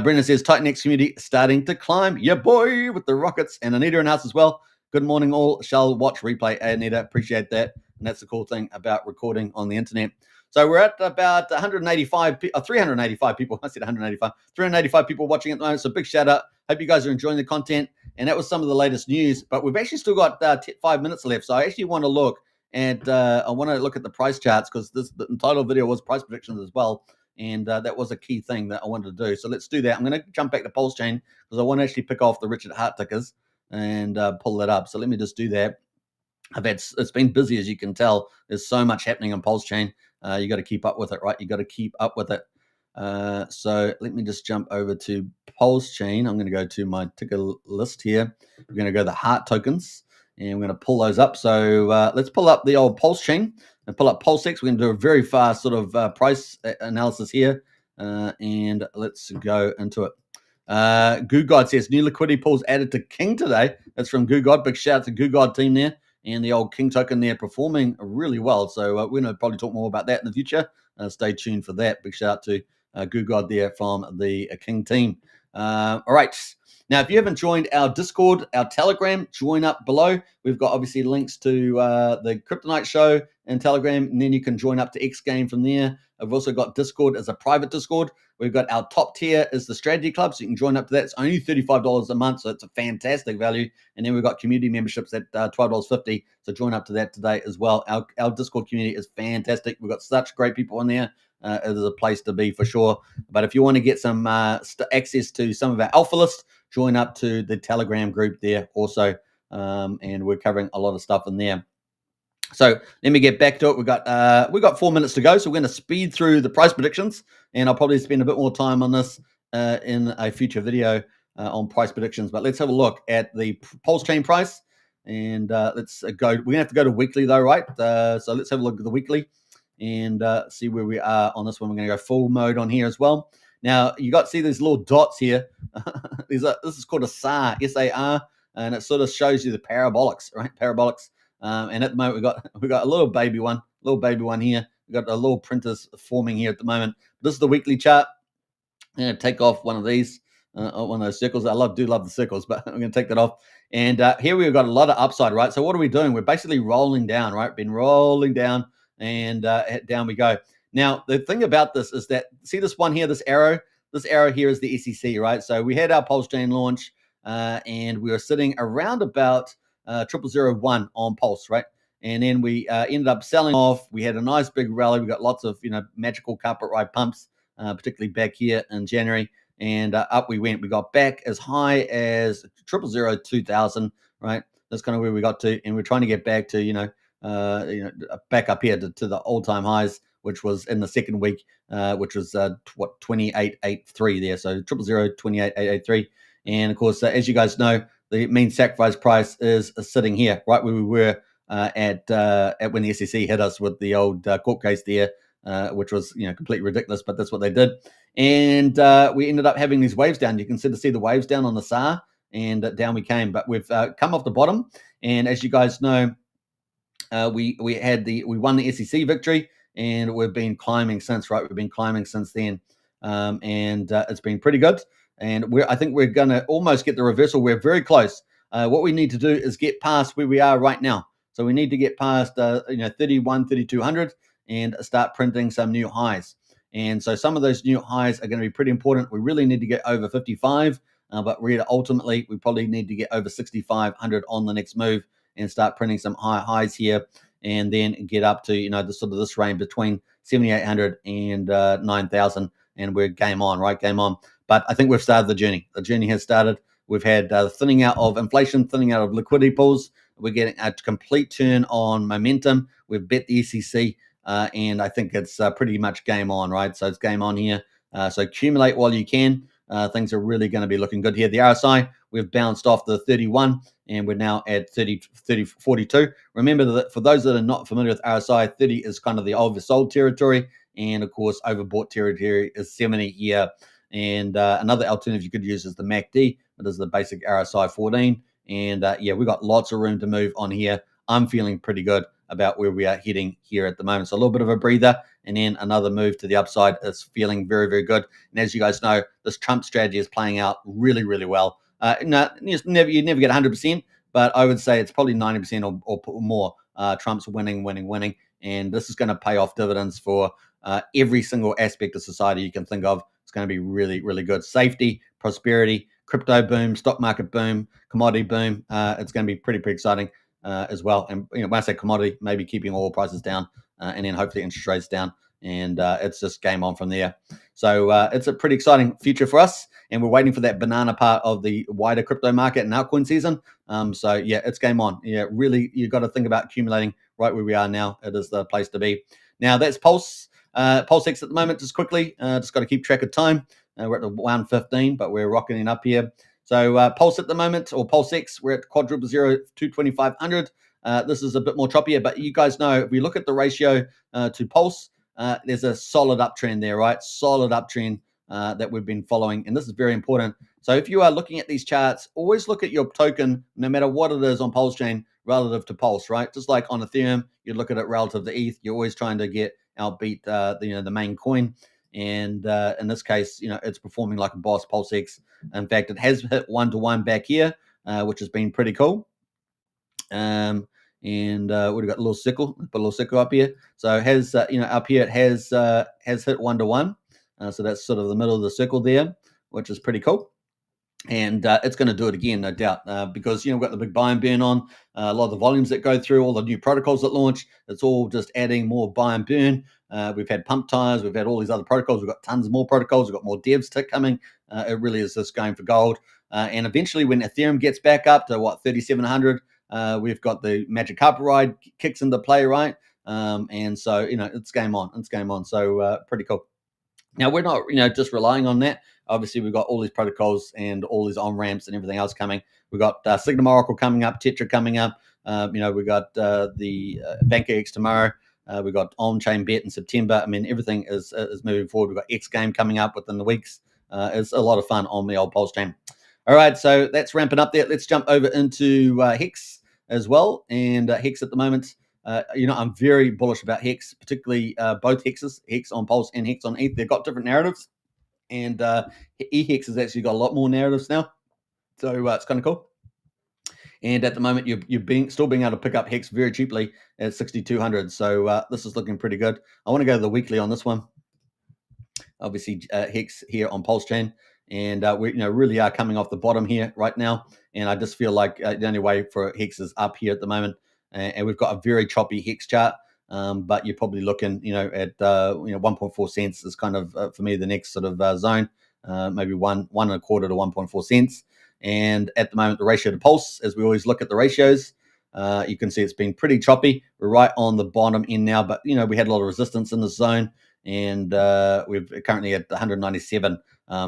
Brendan says Titan X community starting to climb. Yeah, boy, with the rockets, and Anita in house as well. Good morning, all. Shall watch replay. Anita, appreciate that. And that's the cool thing about recording on the internet. So we're at about 385 people. I said 185. 385 people watching at the moment. So big shout out. Hope you guys are enjoying the content. And that was some of the latest news. But we've actually still got 5 minutes left. So I actually want to look at the price charts, because the title video was price predictions as well. And that was a key thing that I wanted to do. So let's do that. I'm going to jump back to PulseChain because I want to actually pick off the Richard Hart tickers and pull that up. So let me just do that. It's been busy, as you can tell. There's so much happening on PulseChain. You got to keep up with it, right? You got to keep up with it. So let me just jump over to PulseChain. I'm going to go to my ticker list here. We're going to go to the heart tokens, and we're going to pull those up. So let's pull up the old PulseChain and pull up PulseX. We're going to do a very fast sort of price analysis here, and let's go into it. Goo God says new liquidity pools added to King today. That's from Goo God. Big shout out to Goo God team there, and the old King token there performing really well. So we're going to probably talk more about that in the future. Stay tuned for that. Big shout out to Goo God there from the King team. All right. Now, if you haven't joined our Discord, our Telegram, join up below. We've got obviously links to the Kryptonite show and Telegram, and then you can join up to X Game from there. I've also got Discord as a private Discord. We've got our top tier is the Strategy Club, so you can join up to that. It's only $35 a month, so it's a fantastic value. And then we've got community memberships at $12.50, so join up to that today as well. Our Discord community is fantastic. We've got such great people in there. It is a place to be for sure. But if you want to get some access to some of our alpha lists, join up to the Telegram group there also. And we're covering a lot of stuff in there. So let me get back to it. We got 4 minutes to go, so we're going to speed through the price predictions, and I'll probably spend a bit more time on this in a future video on price predictions. But let's have a look at the PulseChain price, and let's go. We're gonna have to go to weekly though, right? So let's have a look at the weekly and see where we are on this one. We're going to go full mode on here as well. Now you see these little dots here. This is called a SAR, S-A-R, and it sort of shows you the parabolics, right? Parabolics. And at the moment we got a little baby one here. We've got a little printers forming here at the moment. This is the weekly chart. I'm going to take off one of these, one of those circles. I do love the circles, but I'm going to take that off. And here we've got a lot of upside, right? So what are we doing? We're basically rolling down, right? Been rolling down, and down we go. Now the thing about this is that, see this one here, this arrow here is the SEC, right? So we had our PulseChain launch, and we were sitting around about 0001 on Pulse, right? And then we ended up selling off. We had a nice big rally. We got lots of magical carpet ride pumps, particularly back here in January, and up we went. We got back as high as 0002000, right? That's kind of where we got to, and we're trying to get back to back up here to the all-time highs, which was in the second week, which was 2883 there. So 28883, and of course, as you guys know, the mean sacrifice price is sitting here, right where we were at when the SEC hit us with the old court case there, which was completely ridiculous, but that's what they did. And we ended up having these waves down. You can see the waves down on the SAR, and down we came. But we've come off the bottom, and as you guys know, we won the SEC victory, and we've been climbing since, right? We've been climbing since then, and it's been pretty good. And I think we're going to almost get the reversal. We're very close. What we need to do is get past where we are right now. So we need to get past 3200 and start printing some new highs. And so some of those new highs are going to be pretty important. We really need to get over 55, but really ultimately we probably need to get over 6500 on the next move and start printing some high highs here, and then get up to the sort of this range between 7800 and 9000, and we're game on, right? Game on. But I think we've started the journey. The journey has started. We've had thinning out of inflation, thinning out of liquidity pools. We're getting a complete turn on momentum. We've bet the SEC, and I think it's pretty much game on, right? So it's game on here. So accumulate while you can. Things are really going to be looking good here. The RSI, we've bounced off the 31, and we're now at 42. Remember that for those that are not familiar with RSI, 30 is kind of the oversold territory, and of course, overbought territory is 70 here. And another alternative you could use is the MACD. It is the basic RSI 14. And we've got lots of room to move on here. I'm feeling pretty good about where we are heading here at the moment. So a little bit of a breather, and then another move to the upside is feeling very, very good. And as you guys know, this Trump strategy is playing out really, really well. You never get 100%, but I would say it's probably 90% or more. Trump's winning. And this is going to pay off dividends for every single aspect of society you can think of. It's going to be really, really good. Safety, prosperity, crypto boom, stock market boom, commodity boom. It's going to be pretty exciting as well. And when I say commodity, maybe keeping oil prices down, and then hopefully interest rates down, and it's just game on from there. So it's a pretty exciting future for us, and we're waiting for that banana part of the wider crypto market and altcoin season. So yeah, it's game on. Yeah, really, you've got to think about accumulating right where we are now. It is the place to be. Now that's Pulse. PulseX at the moment, just quickly, just got to keep track of time. We're at the 1:15, but we're rocking it up here. So Pulse at the moment, or PulseX, we're at quadruple 0 to 2500. This is a bit more choppier, but you guys know if we look at the ratio to Pulse, there's a solid uptrend there, right? Solid uptrend that we've been following, and this is very important. So if you are looking at these charts, always look at your token, no matter what it is on PulseChain, relative to Pulse, right? Just like on Ethereum, you look at it relative to ETH. You're always trying to outbeat the main coin. And in this case, it's performing like a boss, PulseX. In fact, it has hit 1-to-1 back here, which has been pretty cool. And we've got a little sickle, put a little sickle up here. So it has, up here, it has hit 1-to-1. So that's sort of the middle of the circle there, which is pretty cool. And it's going to do it again, no doubt, because we've got the big buy and burn on, a lot of the volumes that go through, all the new protocols that launch. It's all just adding more buy and burn. We've had pump tires, we've had all these other protocols, we've got tons more protocols, we've got more devs coming. It really is just going for gold. And eventually, when Ethereum gets back up to 3,700, we've got the Magic Carpet Ride kicks into play, right? And so it's game on. It's game on. So pretty cool. Now we're not just relying on that. Obviously, we've got all these protocols and all these on ramps and everything else coming. We've got Signum Oracle coming up, Tetra coming up. We've got the BankX tomorrow. We've got on-chain bet in September. I mean, everything is moving forward. We've got X Game coming up within the weeks. It's a lot of fun on the old PulseChain. All right, so that's ramping up there. Let's jump over into Hex as well. And Hex at the moment, I'm very bullish about Hex, particularly both Hexes, Hex on Pulse and Hex on ETH. They've got different narratives. And eHex has actually got a lot more narratives now. So it's kind of cool. And at the moment, you're still being able to pick up Hex very cheaply at 6,200. So this is looking pretty good. I want to go to the weekly on this one. Obviously, Hex here on PulseChain. And we really are coming off the bottom here right now. And I just feel like the only way for Hex is up here at the moment. And we've got a very choppy Hex chart. But you're probably looking, at 1.4 cents is kind of for me the next sort of zone, maybe 1.25 to 1.4 cents. And at the moment, the ratio to Pulse, as we always look at the ratios, you can see it's been pretty choppy. We're right on the bottom end now, but we had a lot of resistance in the zone, and we're currently at 197.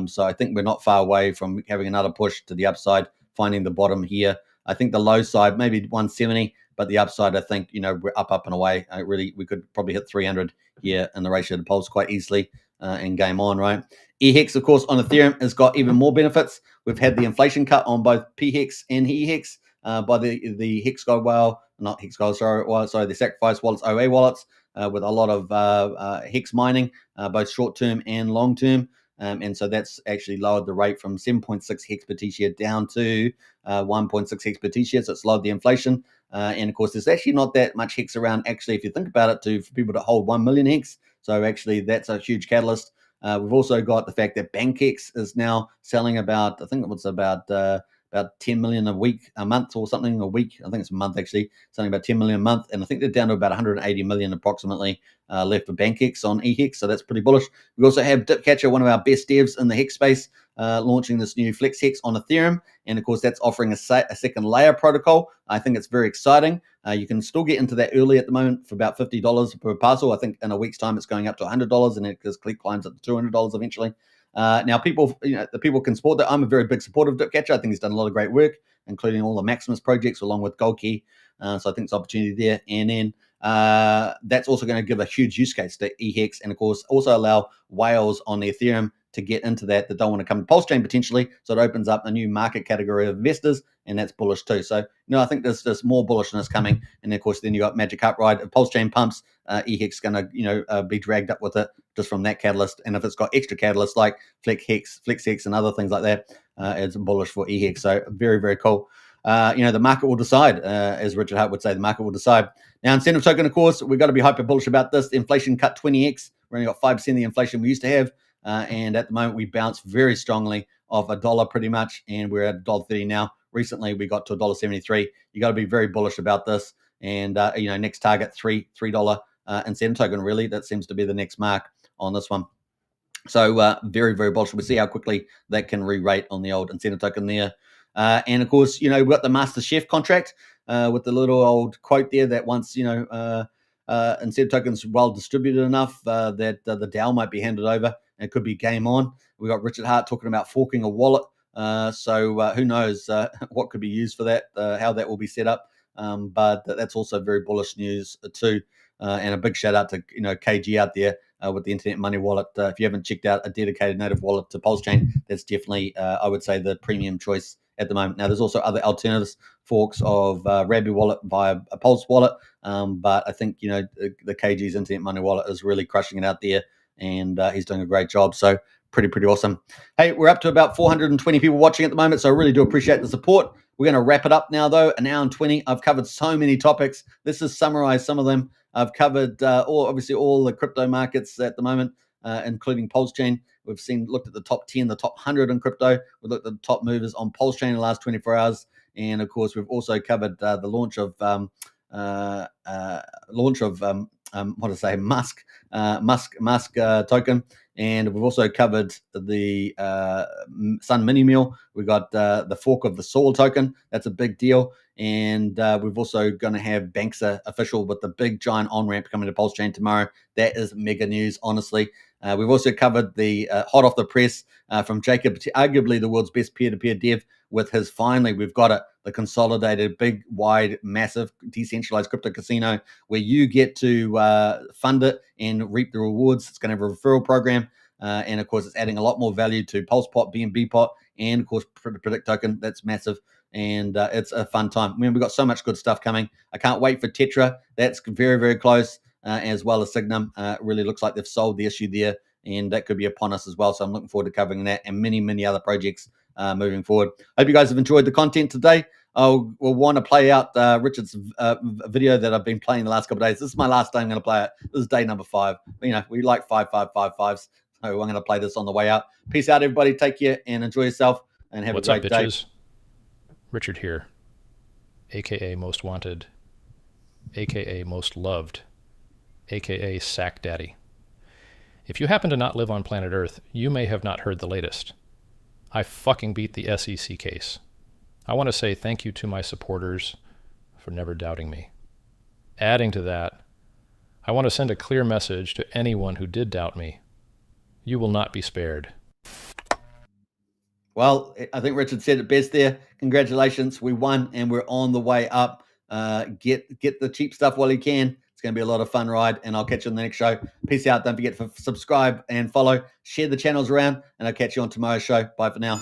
So I think we're not far away from having another push to the upside, finding the bottom here. I think the low side maybe 170. But the upside, I think, we're up and away. We could probably hit 300 here in the ratio to Pulse quite easily and game on, right? eHex, of course, on Ethereum has got even more benefits. We've had the inflation cut on both PHEX and eHex by the Hex Gold whale, not Hex Gold, sorry, the Sacrifice wallets, OA wallets, with a lot of Hex mining, both short-term and long-term. And so that's actually lowered the rate from 7.6 hex per T-share down to 1.6 hex per T-share. So it's lowered the inflation. And of course, there's actually not that much hex around, actually, if you think about it, for people to hold 1 million hex. So actually, that's a huge catalyst. We've also got the fact that BankX is now selling about 10 million a month or something a week. I think it's a month, actually, selling about 10 million a month. And I think they're down to about 180 million approximately left for BankX on eHex. So that's pretty bullish. We also have Dipcatcher, one of our best devs in the hex space, launching this new Flex Hex on Ethereum. And of course, that's offering a second layer protocol. I think it's very exciting. You can still get into that early at the moment for about $50 per parcel. I think in a week's time, it's going up to $100, and it just climbs up to $200 eventually. Now, the people can support that. I'm a very big supporter of Dipcatcher. I think he's done a lot of great work, including all the Maximus projects along with Gold Key. So I think it's opportunity there. And then that's also going to give a huge use case to eHex, and of course also allow whales on the Ethereum to get into that don't want to come to PulseChain potentially. So it opens up a new market category of investors, and that's bullish too. So I think there's more bullishness coming. And of course, then you got Magic Carpet Ride. If PulseChain pumps, eHex is going to be dragged up with it just from that catalyst. And if it's got extra catalysts like Flex Hex, and other things like that, it's bullish for eHex. So very, very cool. The market will decide, as Richard Hart would say, the market will decide. Now, incentive token, of course, we've got to be hyper bullish about this. The inflation cut 20x. We only got 5% of the inflation we used to have. And at the moment, we bounced very strongly off $1 pretty much. And we're at $1.30 now. Recently, we got to $1.73. You got to be very bullish about this. And, next target, $3 incentive token, really. That seems to be the next mark on this one. So very, very bullish. We'll see how quickly that can re-rate on the old incentive token there. And of course, we've got the Master Chef contract with the little old quote there that once, incentive tokens well distributed enough that the DAO might be handed over and it could be game on. We got Richard Hart talking about forking a wallet. So who knows what could be used for that, how that will be set up. But that's also very bullish news too. And a big shout out to KG out there with the Internet Money Wallet. If you haven't checked out a dedicated native wallet to PulseChain, that's definitely I would say the premium choice at the moment. Now there's also other alternatives, forks of Rabby Wallet via a Pulse Wallet, but I think the KG's Internet Money Wallet is really crushing it out there, and he's doing a great job. So pretty awesome. Hey, we're up to about 420 people watching at the moment, so I really do appreciate the support. We're going to wrap it up now, though. An hour and 20. I've covered so many topics. Let's just summarize some of them. I've covered obviously all the crypto markets at the moment, including PulseChain. We've looked at the top 10, the top 100 in crypto. We've looked at the top movers on PulseChain in the last 24 hours. And of course, we've also covered the launch of Musk token. And we've also covered the Sun Mini Meal. We've got the fork of the Soul token. That's a big deal. And we've also going to have Banksa official with the big giant on-ramp coming to PulseChain tomorrow. That is mega news, honestly. We've also covered the hot off the press from Jacob, arguably the world's best peer-to-peer dev, with his finally, we've got it, the consolidated, big, wide, massive, decentralized crypto casino where you get to fund it and reap the rewards. It's going to have a referral program. And of course, it's adding a lot more value to PulsePot, BNB Pot, and of course, Predict Token. That's massive. And it's a fun time. I mean, we've got so much good stuff coming. I can't wait for Tetra. That's very close, as well as Signum. It really looks like they've solved the issue there, and that could be upon us as well. So I'm looking forward to covering that and many other projects moving forward. I hope you guys have enjoyed the content today. We'll want to play out Richard's video that I've been playing the last couple of days. This is my last day I'm going to play it. This is day number 5. We like 5-5-5-5s. So I'm going to play this on the way out. Peace out, everybody. Take care and enjoy yourself and have a great day. Richard here, a.k.a. Most Wanted, a.k.a. Most Loved, a.k.a. Sack Daddy. If you happen to not live on planet Earth, you may have not heard the latest. I fucking beat the SEC case. I want to say thank you to my supporters for never doubting me. Adding to that, I want to send a clear message to anyone who did doubt me. You will not be spared. Well, I think Richard said it best there. Congratulations. We won and we're on the way up. Get the cheap stuff while you can. It's going to be a lot of fun ride, and I'll catch you on the next show. Peace out. Don't forget to subscribe and follow. Share the channels around, and I'll catch you on tomorrow's show. Bye for now.